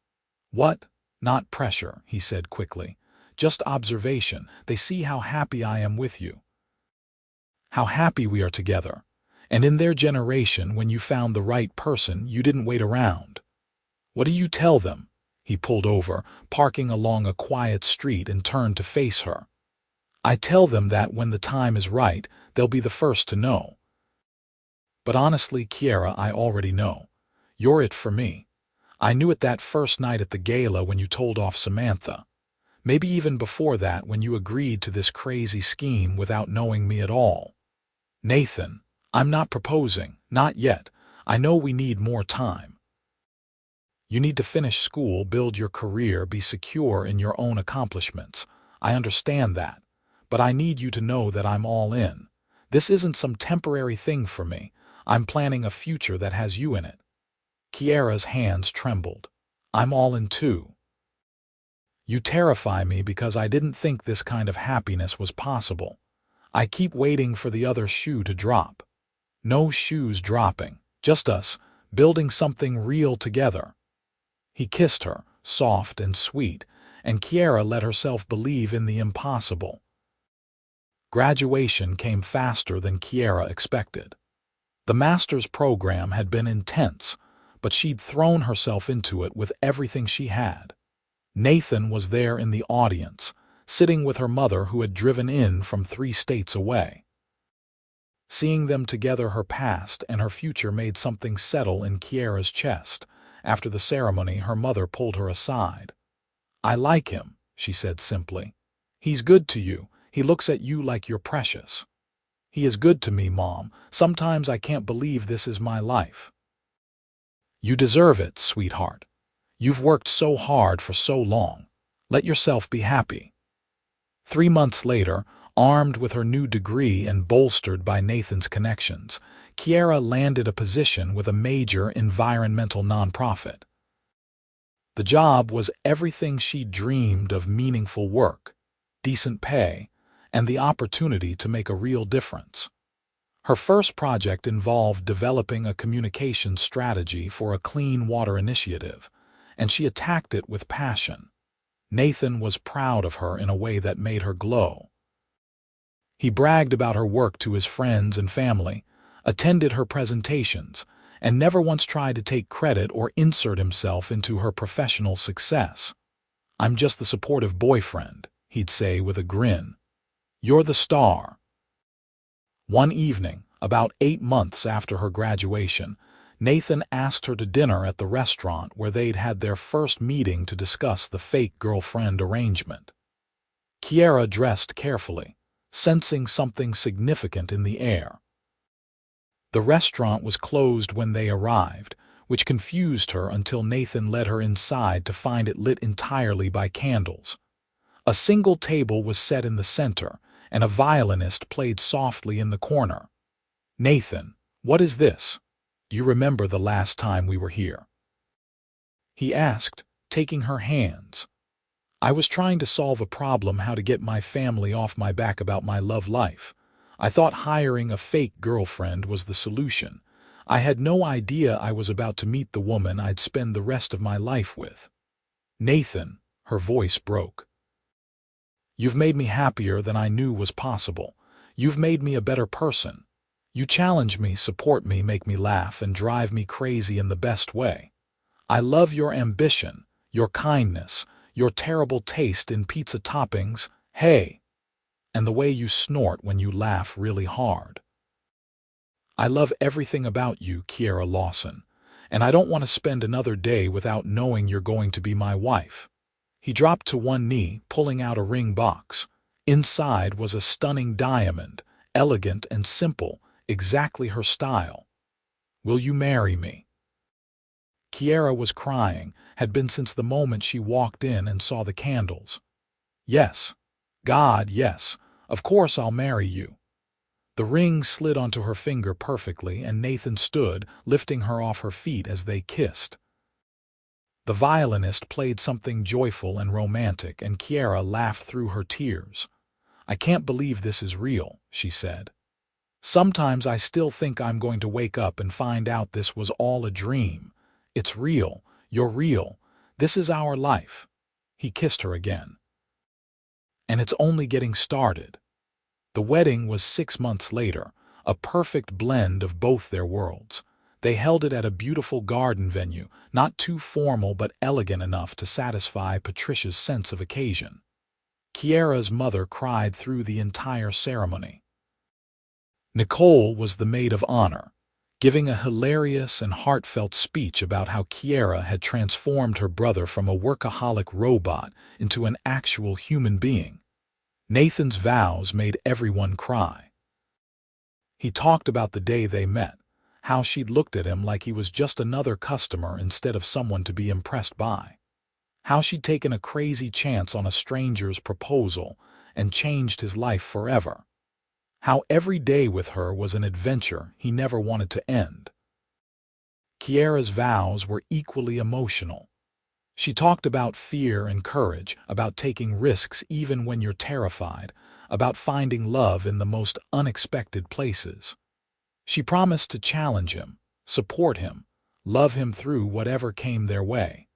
"What? Not pressure," he said quickly. "Just observation. They see how happy I am with you. How happy we are together. And in their generation, when you found the right person, you didn't wait around." "What do you tell them?" He pulled over, parking along a quiet street, and turned to face her. "I tell them that when the time is right, they'll be the first to know. But honestly, Kiera, I already know. You're it for me. I knew it that first night at the gala when you told off Samantha. Maybe even before that when you agreed to this crazy scheme without knowing me at all. Nathan, I'm not proposing, not yet. I know we need more time. You need to finish school, build your career, be secure in your own accomplishments. I understand that. But I need you to know that I'm all in. This isn't some temporary thing for me. I'm planning a future that has you in it." Kiera's hands trembled. "I'm all in too. You terrify me because I didn't think this kind of happiness was possible. I keep waiting for the other shoe to drop. No shoes dropping, just us, building something real together." He kissed her, soft and sweet, and Kiera let herself believe in the impossible. Graduation came faster than Kiera expected. The master's program had been intense, but she'd thrown herself into it with everything she had. Nathan was there in the audience, sitting with her mother who had driven in from 3 states away. Seeing them together, her past and her future made something settle in Kiera's chest. After the ceremony, her mother pulled her aside. "I like him," she said simply. "He's good to you. He looks at you like you're precious." "He is good to me, Mom. Sometimes I can't believe this is my life." "You deserve it, sweetheart. You've worked so hard for so long. Let yourself be happy." 3 months later, armed with her new degree and bolstered by Nathan's connections, Kiera landed a position with a major environmental nonprofit. The job was everything she dreamed of: meaningful work, decent pay, and the opportunity to make a real difference. Her first project involved developing a communication strategy for a clean water initiative, and she attacked it with passion. Nathan was proud of her in a way that made her glow. He bragged about her work to his friends and family, attended her presentations, and never once tried to take credit or insert himself into her professional success. "I'm just the supportive boyfriend," he'd say with a grin. "You're the star." One evening, about 8 months after her graduation, Nathan asked her to dinner at the restaurant where they'd had their first meeting to discuss the fake girlfriend arrangement. Kiera dressed carefully, sensing something significant in the air. The restaurant was closed when they arrived, which confused her until Nathan led her inside to find it lit entirely by candles. A single table was set in the center, and a violinist played softly in the corner. "Nathan, what is this? You remember the last time we were here?" he asked, taking her hands. "I was trying to solve a problem: how to get my family off my back about my love life. I thought hiring a fake girlfriend was the solution. I had no idea I was about to meet the woman I'd spend the rest of my life with." "Nathan," her voice broke. "You've made me happier than I knew was possible. You've made me a better person. You challenge me, support me, make me laugh, and drive me crazy in the best way. I love your ambition, your kindness, your terrible taste in pizza toppings, hey, and the way you snort when you laugh really hard. I love everything about you, Kiera Lawson, and I don't want to spend another day without knowing you're going to be my wife." He dropped to one knee, pulling out a ring box. Inside was a stunning diamond, elegant and simple, exactly her style. "Will you marry me?" Kiera was crying, had been since the moment she walked in and saw the candles. "Yes. God, yes. Of course I'll marry you." The ring slid onto her finger perfectly, and Nathan stood, lifting her off her feet as they kissed. The violinist played something joyful and romantic, and Kiera laughed through her tears. "I can't believe this is real," she said. "Sometimes I still think I'm going to wake up and find out this was all a dream. It's real. You're real. This is our life." He kissed her again. "And it's only getting started." The wedding was 6 months later, a perfect blend of both their worlds. They held it at a beautiful garden venue, not too formal but elegant enough to satisfy Patricia's sense of occasion. Kiera's mother cried through the entire ceremony. Nicole was the maid of honor, giving a hilarious and heartfelt speech about how Kiera had transformed her brother from a workaholic robot into an actual human being. Nathan's vows made everyone cry. He talked about the day they met, how she'd looked at him like he was just another customer instead of someone to be impressed by. How she'd taken a crazy chance on a stranger's proposal and changed his life forever. How every day with her was an adventure he never wanted to end. Kiera's vows were equally emotional. She talked about fear and courage, about taking risks even when you're terrified, about finding love in the most unexpected places. She promised to challenge him, support him, love him through whatever came their way.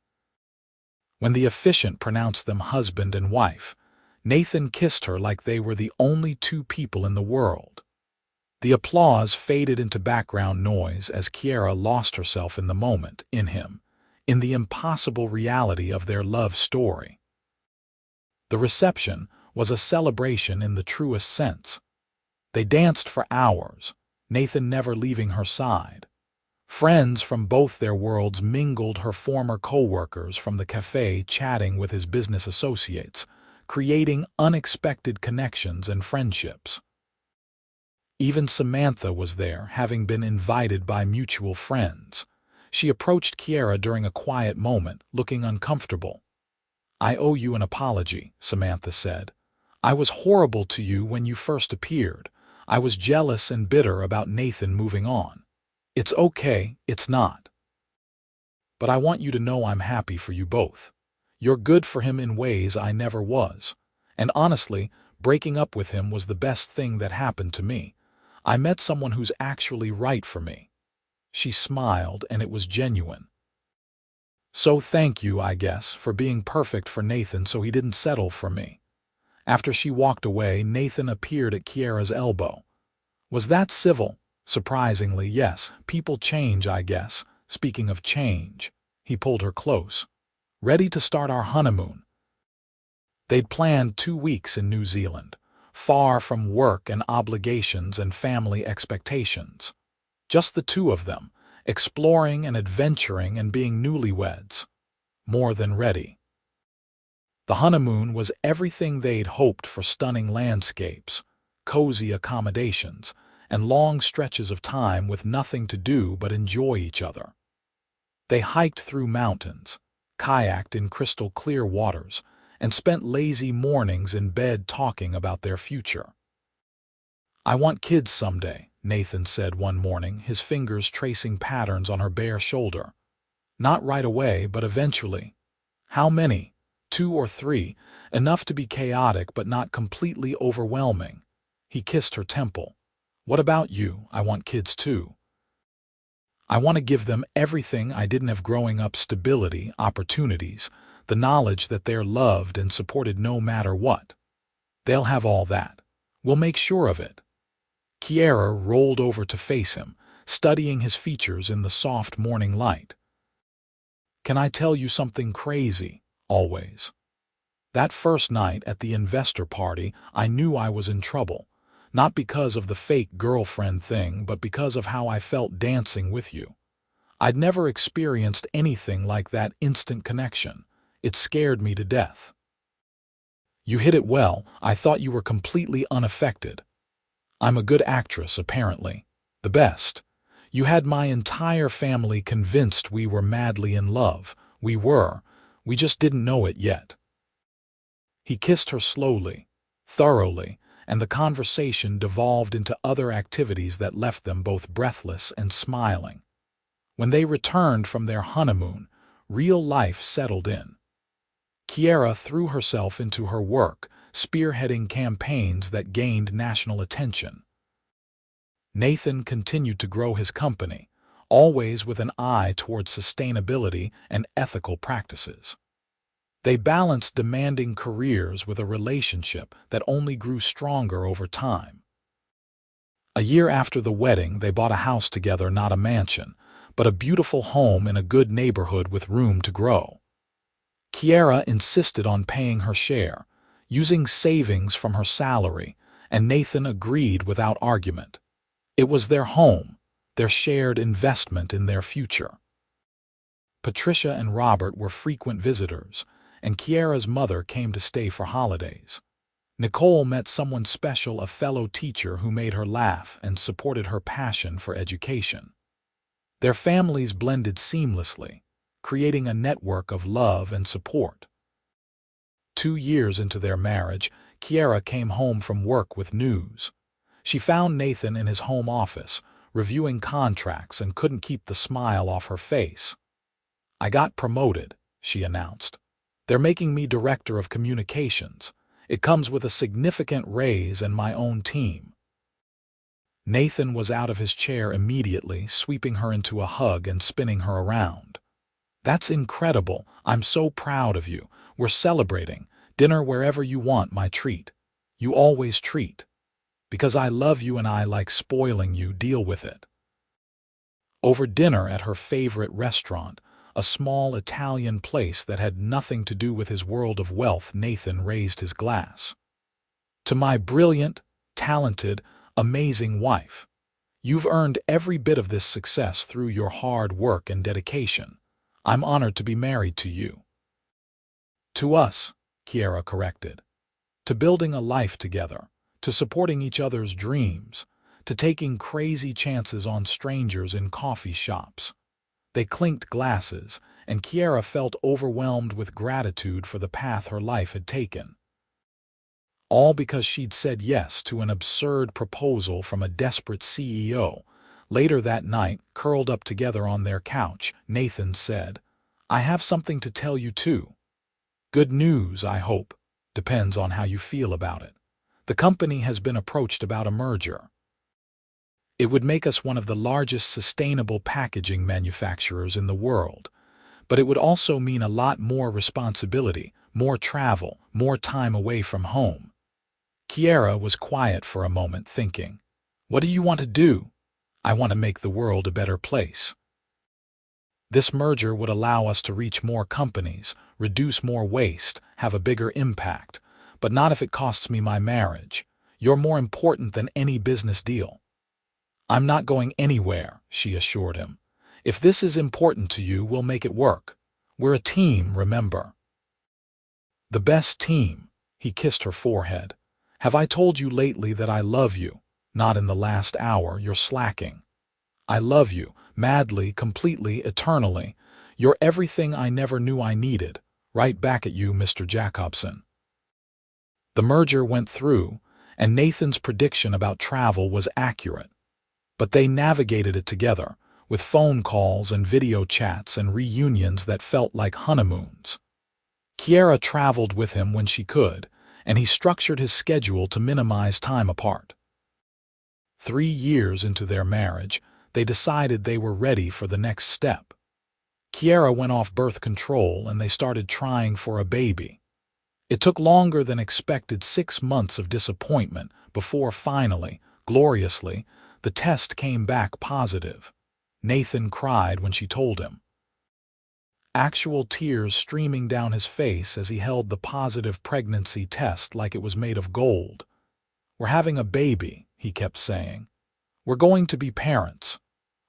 When the officiant pronounced them husband and wife, Nathan kissed her like they were the only two people in the world. The applause faded into background noise as Kiera lost herself in the moment, in him, in the impossible reality of their love story. The reception was a celebration in the truest sense. They danced for hours, Nathan never leaving her side. Friends from both their worlds mingled, her former co-workers from the cafe chatting with his business associates, creating unexpected connections and friendships. Even Samantha was there, having been invited by mutual friends. She approached Kiera during a quiet moment, looking uncomfortable. "I owe you an apology," Samantha said. "I was horrible to you when you first appeared. I was jealous and bitter about Nathan moving on. It's okay, it's not. But I want you to know I'm happy for you both. You're good for him in ways I never was. And honestly, breaking up with him was the best thing that happened to me. I met someone who's actually right for me." She smiled, and it was genuine. "So thank you, I guess, for being perfect for Nathan so he didn't settle for me." After she walked away, Nathan appeared at Kiera's elbow. "Was that civil?" "Surprisingly, yes. People change, I guess. Speaking of change." He pulled her close. "Ready to start our honeymoon?" They'd planned 2 weeks in New Zealand, far from work and obligations and family expectations. Just the two of them, exploring and adventuring and being newlyweds. More than ready. The honeymoon was everything they'd hoped for: stunning landscapes, cozy accommodations, and long stretches of time with nothing to do but enjoy each other. They hiked through mountains, kayaked in crystal clear waters, and spent lazy mornings in bed talking about their future. "I want kids someday," Nathan said one morning, his fingers tracing patterns on her bare shoulder. "Not right away, but eventually." "How many?" 2 or 3, enough to be chaotic but not completely overwhelming. He kissed her temple. "What about you?" "I want kids too. I want to give them everything I didn't have growing up: stability, opportunities, the knowledge that they're loved and supported no matter what. They'll have all that. We'll make sure of it." Kiera rolled over to face him, studying his features in the soft morning light. "Can I tell you something crazy? Always. That first night at the investor party, I knew I was in trouble. Not because of the fake girlfriend thing, but because of how I felt dancing with you. I'd never experienced anything like that instant connection. It scared me to death. You hit it well. I thought you were completely unaffected. I'm a good actress, apparently. The best. You had my entire family convinced we were madly in love. We were. We just didn't know it yet." He kissed her slowly, thoroughly, and the conversation devolved into other activities that left them both breathless and smiling. When they returned from their honeymoon, Real life settled in. Kiera threw herself into her work, spearheading campaigns that gained national attention. Nathan continued to grow his company, always with an eye toward sustainability and ethical practices. They balanced demanding careers with a relationship that only grew stronger over time. A year after the wedding, they bought a house together, not a mansion, but a beautiful home in a good neighborhood with room to grow. Kiera insisted on paying her share, using savings from her salary, and Nathan agreed without argument. It was their home, their shared investment in their future. Patricia and Robert were frequent visitors, and Kiera's mother came to stay for holidays. Nicole met someone special, a fellow teacher who made her laugh and supported her passion for education. Their families blended seamlessly, creating a network of love and support. 2 years into their marriage, Kiera came home from work with news. She found Nathan in his home office, reviewing contracts, and couldn't keep the smile off her face. "I got promoted," she announced. "They're making me director of communications. It comes with a significant raise and my own team." Nathan was out of his chair immediately, sweeping her into a hug and spinning her around. "That's incredible. I'm so proud of you. We're celebrating. Dinner wherever you want, my treat. You always treat. Because I love you and I like spoiling you, deal with it." Over dinner at her favorite restaurant, a small Italian place that had nothing to do with his world of wealth, Nathan raised his glass. "To my brilliant, talented, amazing wife. You've earned every bit of this success through your hard work and dedication. I'm honored to be married to you." "To us," Kiera corrected. "To building a life together, to supporting each other's dreams, to taking crazy chances on strangers in coffee shops." They clinked glasses, and Kiera felt overwhelmed with gratitude for the path her life had taken. All because she'd said yes to an absurd proposal from a desperate CEO. Later that night, curled up together on their couch, Nathan said, "I have something to tell you too. Good news, I hope. Depends on how you feel about it. The company has been approached about a merger. It would make us one of the largest sustainable packaging manufacturers in the world. But it would also mean a lot more responsibility, more travel, more time away from home." Kiera was quiet for a moment, thinking, "What do you want to do?" "I want to make the world a better place. This merger would allow us to reach more companies, reduce more waste, have a bigger impact. But not if it costs me my marriage. You're more important than any business deal." "I'm not going anywhere," she assured him. "If this is important to you, we'll make it work. We're a team, remember." "The best team." He kissed her forehead. "Have I told you lately that I love you? Not in the last hour. You're slacking. I love you, madly, completely, eternally. You're everything I never knew I needed. Right back at you, Mr. Jacobson." The merger went through, and Nathan's prediction about travel was accurate. But they navigated it together, with phone calls and video chats and reunions that felt like honeymoons. Kiera traveled with him when she could, and he structured his schedule to minimize time apart. 3 years into their marriage, they decided they were ready for the next step. Kiera went off birth control and they started trying for a baby. It took longer than expected, 6 months of disappointment, before finally, gloriously, the test came back positive. Nathan cried when she told him. Actual tears streaming down his face as he held the positive pregnancy test like it was made of gold. "We're having a baby," he kept saying. "We're going to be parents.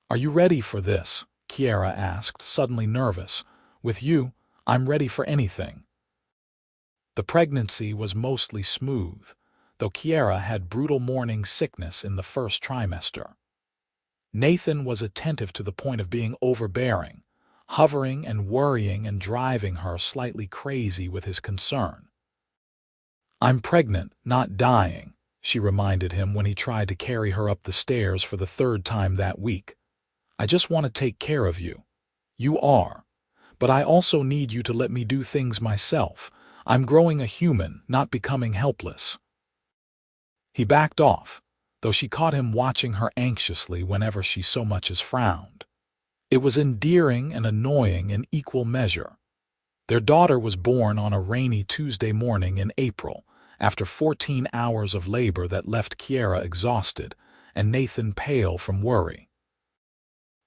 Are you ready for this?" Kiera asked, suddenly nervous. "With you, I'm ready for anything." The pregnancy was mostly smooth, though Kiera had brutal morning sickness in the first trimester. Nathan was attentive to the point of being overbearing, hovering and worrying and driving her slightly crazy with his concern. "I'm pregnant, not dying," she reminded him when he tried to carry her up the stairs for the 3rd time that week. "I just want to take care of you. You are. But I also need you to let me do things myself. I'm growing a human, not becoming helpless." He backed off, though she caught him watching her anxiously whenever she so much as frowned. It was endearing and annoying in equal measure. Their daughter was born on a rainy Tuesday morning in April, after 14 hours of labor that left Kiera exhausted and Nathan pale from worry.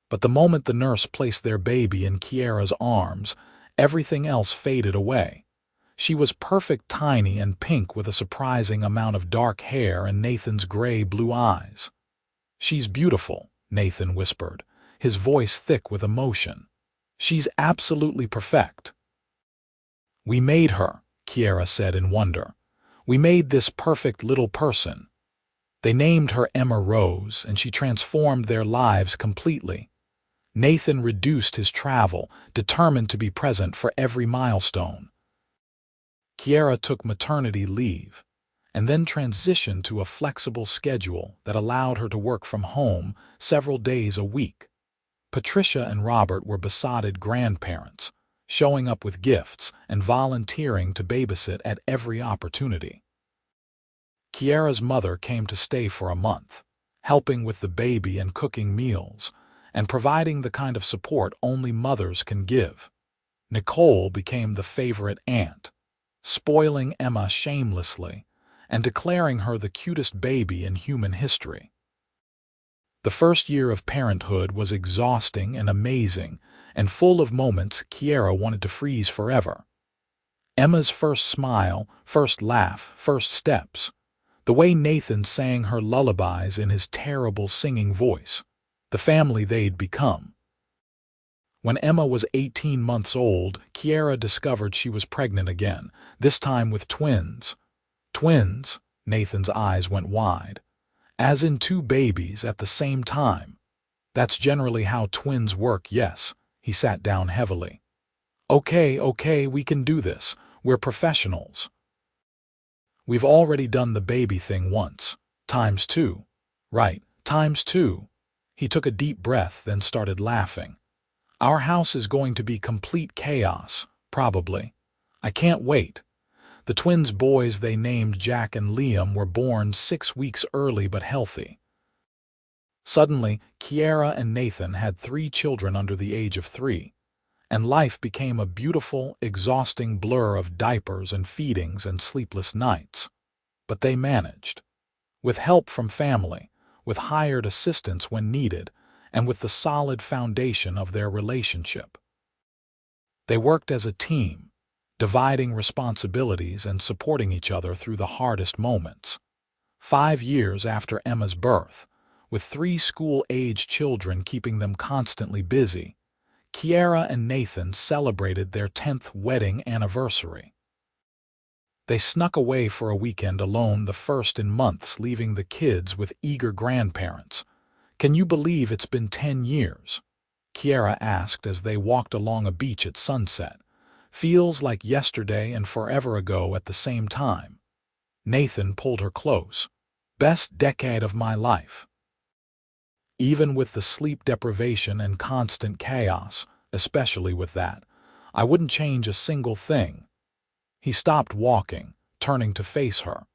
But the moment the nurse placed their baby in Kiera's arms, everything else faded away. She was perfect, tiny and pink with a surprising amount of dark hair and Nathan's gray-blue eyes. "She's beautiful," Nathan whispered, his voice thick with emotion. "She's absolutely perfect." "We made her," Kiera said in wonder. "We made this perfect little person." They named her Emma Rose, and she transformed their lives completely. Nathan reduced his travel, determined to be present for every milestone. Kiera took maternity leave, and then transitioned to a flexible schedule that allowed her to work from home several days a week. Patricia and Robert were besotted grandparents, showing up with gifts and volunteering to babysit at every opportunity. Kiera's mother came to stay for a month, helping with the baby and cooking meals, and providing the kind of support only mothers can give. Nicole became the favorite aunt, spoiling Emma shamelessly and declaring her the cutest baby in human history. The first year of parenthood was exhausting and amazing, and full of moments Kiera wanted to freeze forever. Emma's first smile, first laugh, first steps, the way Nathan sang her lullabies in his terrible singing voice, the family they'd become. When Emma was 18 months old, Kiera discovered she was pregnant again, this time with twins. Twins? Nathan's eyes went wide. As in two babies at the same time. That's generally how twins work, yes. He sat down heavily. Okay, we can do this. We're professionals. We've already done the baby thing once. Times two. Right, times two. He took a deep breath, then started laughing. Our house is going to be complete chaos, probably. I can't wait. The twins' boys they named Jack and Liam were born 6 weeks early but healthy. Suddenly, Kiera and Nathan had 3 children under the age of 3, and life became a beautiful, exhausting blur of diapers and feedings and sleepless nights. But they managed. With help from family, with hired assistance when needed, and with the solid foundation of their relationship. They worked as a team, dividing responsibilities and supporting each other through the hardest moments. 5 years after Emma's birth, with 3 school-age children keeping them constantly busy, Kiera and Nathan celebrated their 10th wedding anniversary. They snuck away for a weekend alone, the first in months, leaving the kids with eager grandparents. "Can you believe it's been 10 years?" Kiera asked as they walked along a beach at sunset. "Feels like yesterday and forever ago at the same time." Nathan pulled her close. "Best decade of my life." Even with the sleep deprivation and constant chaos, especially with that, I wouldn't change a single thing. He stopped walking, turning to face her.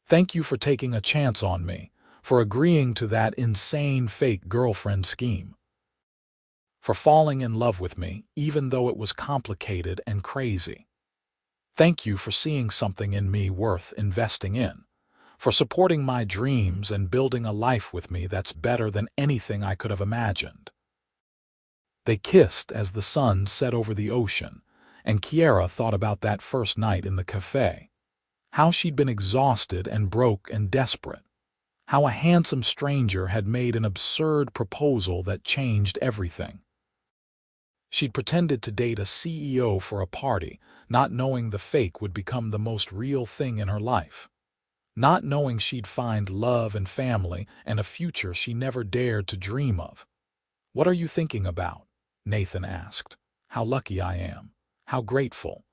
"Thank you for taking a chance on me, for agreeing to that insane fake girlfriend scheme. For falling in love with me, even though it was complicated and crazy. Thank you for seeing something in me worth investing in. For supporting my dreams and building a life with me that's better than anything I could have imagined." They kissed as the sun set over the ocean, and Kiera thought about that first night in the cafe. How she'd been exhausted and broke and desperate. How a handsome stranger had made an absurd proposal that changed everything. She'd pretended to date a CEO for a party, not knowing the fake would become the most real thing in her life. Not knowing she'd find love and family and a future she never dared to dream of. "What are you thinking about?" Nathan asked. "How lucky I am. How grateful.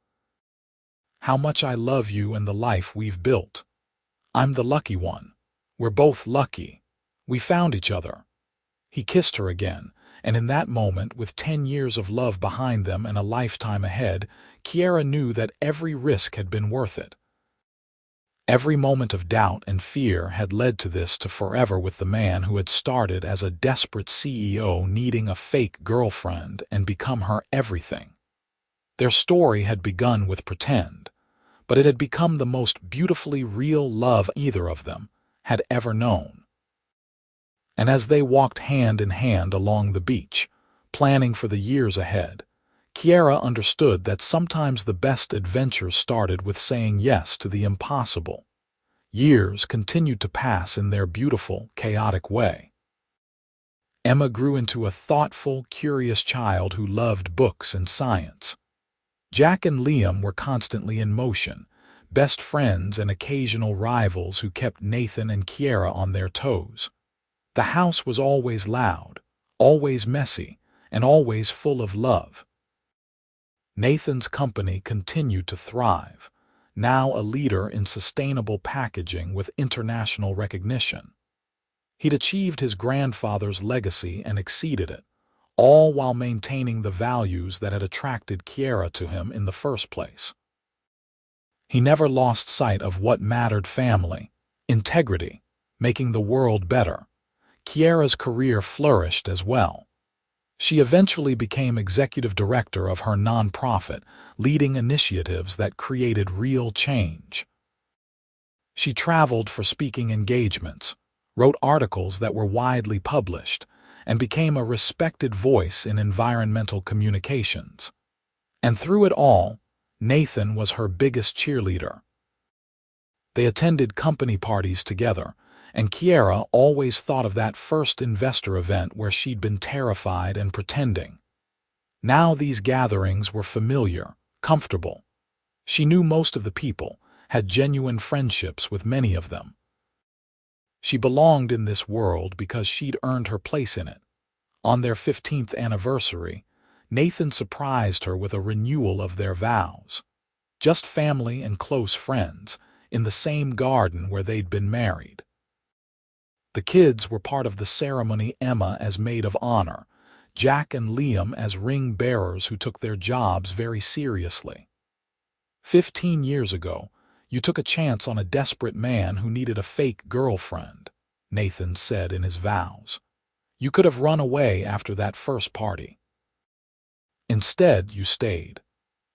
How much I love you and the life we've built. I'm the lucky one. We're both lucky. We found each other." He kissed her again, And in that moment, with 10 years of love behind them and a lifetime ahead, Kiera knew that every risk had been worth it. Every moment of doubt and fear had led to this to forever with the man who had started as a desperate CEO needing a fake girlfriend and become her everything. Their story had begun with pretend, but it had become the most beautifully real love either of them had ever known. And as they walked hand in hand along the beach, planning for the years ahead, Kiera understood that sometimes the best adventures started with saying yes to the impossible. Years continued to pass in their beautiful, chaotic way. Emma grew into a thoughtful, curious child who loved books and science. Jack and Liam were constantly in motion, best friends and occasional rivals who kept Nathan and Kiera on their toes. The house was always loud, always messy, and always full of love. Nathan's company continued to thrive, now a leader in sustainable packaging with international recognition. He'd achieved his grandfather's legacy and exceeded it, all while maintaining the values that had attracted Kiera to him in the first place. He never lost sight of what mattered: family, integrity, making the world better. Kiera's career flourished as well. She eventually became executive director of her nonprofit, leading initiatives that created real change. She traveled for speaking engagements, wrote articles that were widely published, and became a respected voice in environmental communications. And through it all, Nathan was her biggest cheerleader. They attended company parties together, and Kiera always thought of that first investor event where she'd been terrified and pretending. Now these gatherings were familiar, comfortable. She knew most of the people, had genuine friendships with many of them. She belonged in this world because she'd earned her place in it. On their 15th anniversary, Nathan surprised her with a renewal of their vows. Just family and close friends, in the same garden where they'd been married. The kids were part of the ceremony, Emma as maid of honor, Jack and Liam as ring bearers who took their jobs very seriously. 15 years ago, you took a chance on a desperate man who needed a fake girlfriend, Nathan said in his vows. You could have run away after that first party. Instead, you stayed.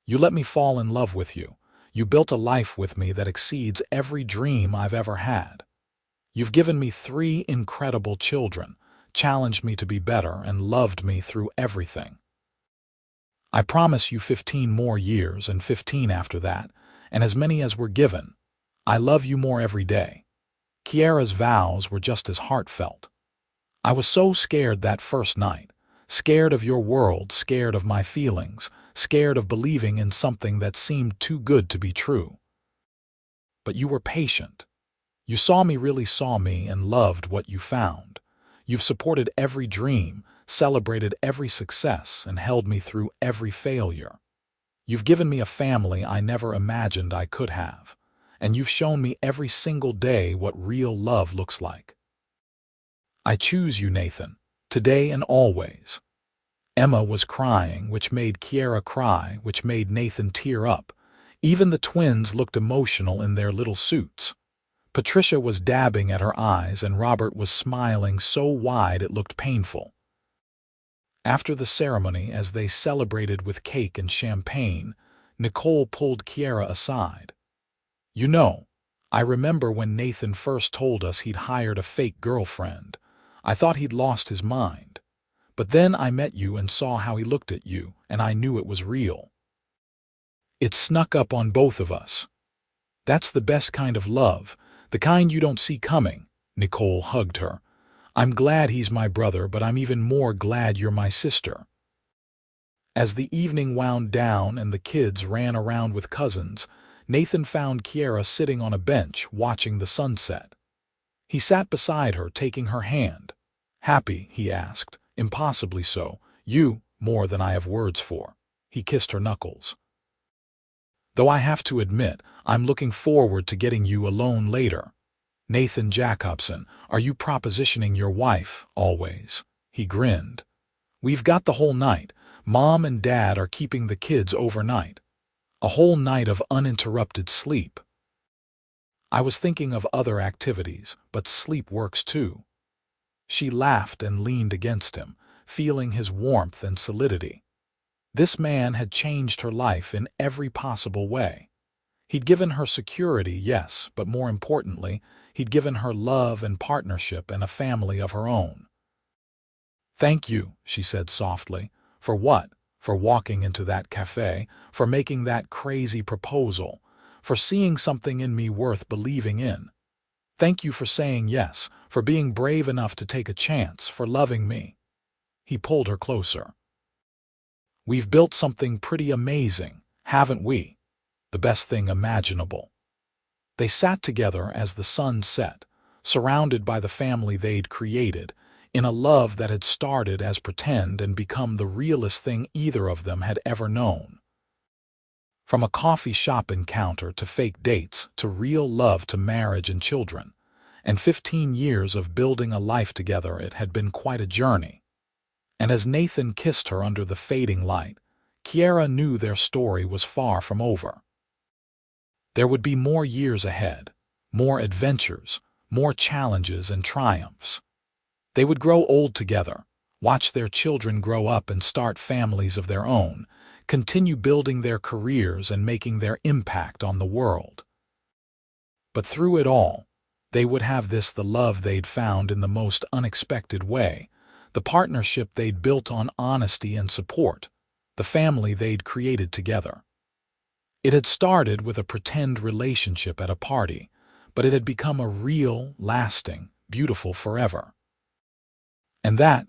You let me fall in love with you. You built a life with me that exceeds every dream I've ever had. You've given me 3 incredible children, challenged me to be better, and loved me through everything. I promise you 15 more years and 15 after that, and as many as were given. I love you more every day. Kiera's vows were just as heartfelt. I was so scared that first night, scared of your world, scared of my feelings, scared of believing in something that seemed too good to be true. But you were patient. You saw me, really saw me, and loved what you found. You've supported every dream, celebrated every success, and held me through every failure. You've given me a family I never imagined I could have, and you've shown me every single day what real love looks like. I choose you, Nathan, today and always. Emma was crying, which made Kiera cry, which made Nathan tear up. Even the twins looked emotional in their little suits. Patricia was dabbing at her eyes, and Robert was smiling so wide it looked painful. After the ceremony, as they celebrated with cake and champagne, Nicole pulled Kiera aside. You know, I remember when Nathan first told us he'd hired a fake girlfriend. I thought he'd lost his mind. But then I met you and saw how he looked at you, and I knew it was real. It snuck up on both of us. That's the best kind of love, the kind you don't see coming. Nicole hugged her. I'm glad he's my brother, but I'm even more glad you're my sister. As the evening wound down and the kids ran around with cousins, Nathan found Kiera sitting on a bench watching the sunset. He sat beside her, taking her hand. Happy? He asked, impossibly so. You, more than I have words for. He kissed her knuckles. Though I have to admit, I'm looking forward to getting you alone later. Nathan Jacobson, are you propositioning your wife, always? He grinned. We've got the whole night. Mom and Dad are keeping the kids overnight. A whole night of uninterrupted sleep. I was thinking of other activities, but sleep works too. She laughed and leaned against him, feeling his warmth and solidity. This man had changed her life in every possible way. He'd given her security, yes, but more importantly, he'd given her love and partnership and a family of her own. "Thank you," she said softly. "For what? For walking into that cafe, for making that crazy proposal, for seeing something in me worth believing in. Thank you for saying yes, for being brave enough to take a chance, for loving me." He pulled her closer. "We've built something pretty amazing, haven't we? The best thing imaginable." They sat together as the sun set, surrounded by the family they'd created, in a love that had started as pretend and become the realest thing either of them had ever known. From a coffee shop encounter to fake dates to real love to marriage and children, and 15 years of building a life together, it had been quite a journey. And as Nathan kissed her under the fading light, Kiera knew their story was far from over. There would be more years ahead, more adventures, more challenges and triumphs. They would grow old together, watch their children grow up and start families of their own, continue building their careers and making their impact on the world. But through it all, they would have the love they'd found in the most unexpected way, the partnership they'd built on honesty and support, the family they'd created together. It had started with a pretend relationship at a party, but it had become a real, lasting, beautiful forever. And that,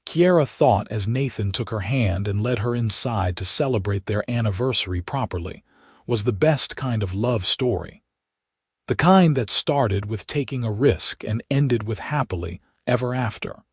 Kiera thought as Nathan took her hand and led her inside to celebrate their anniversary properly, was the best kind of love story. The kind that started with taking a risk and ended with happily ever after.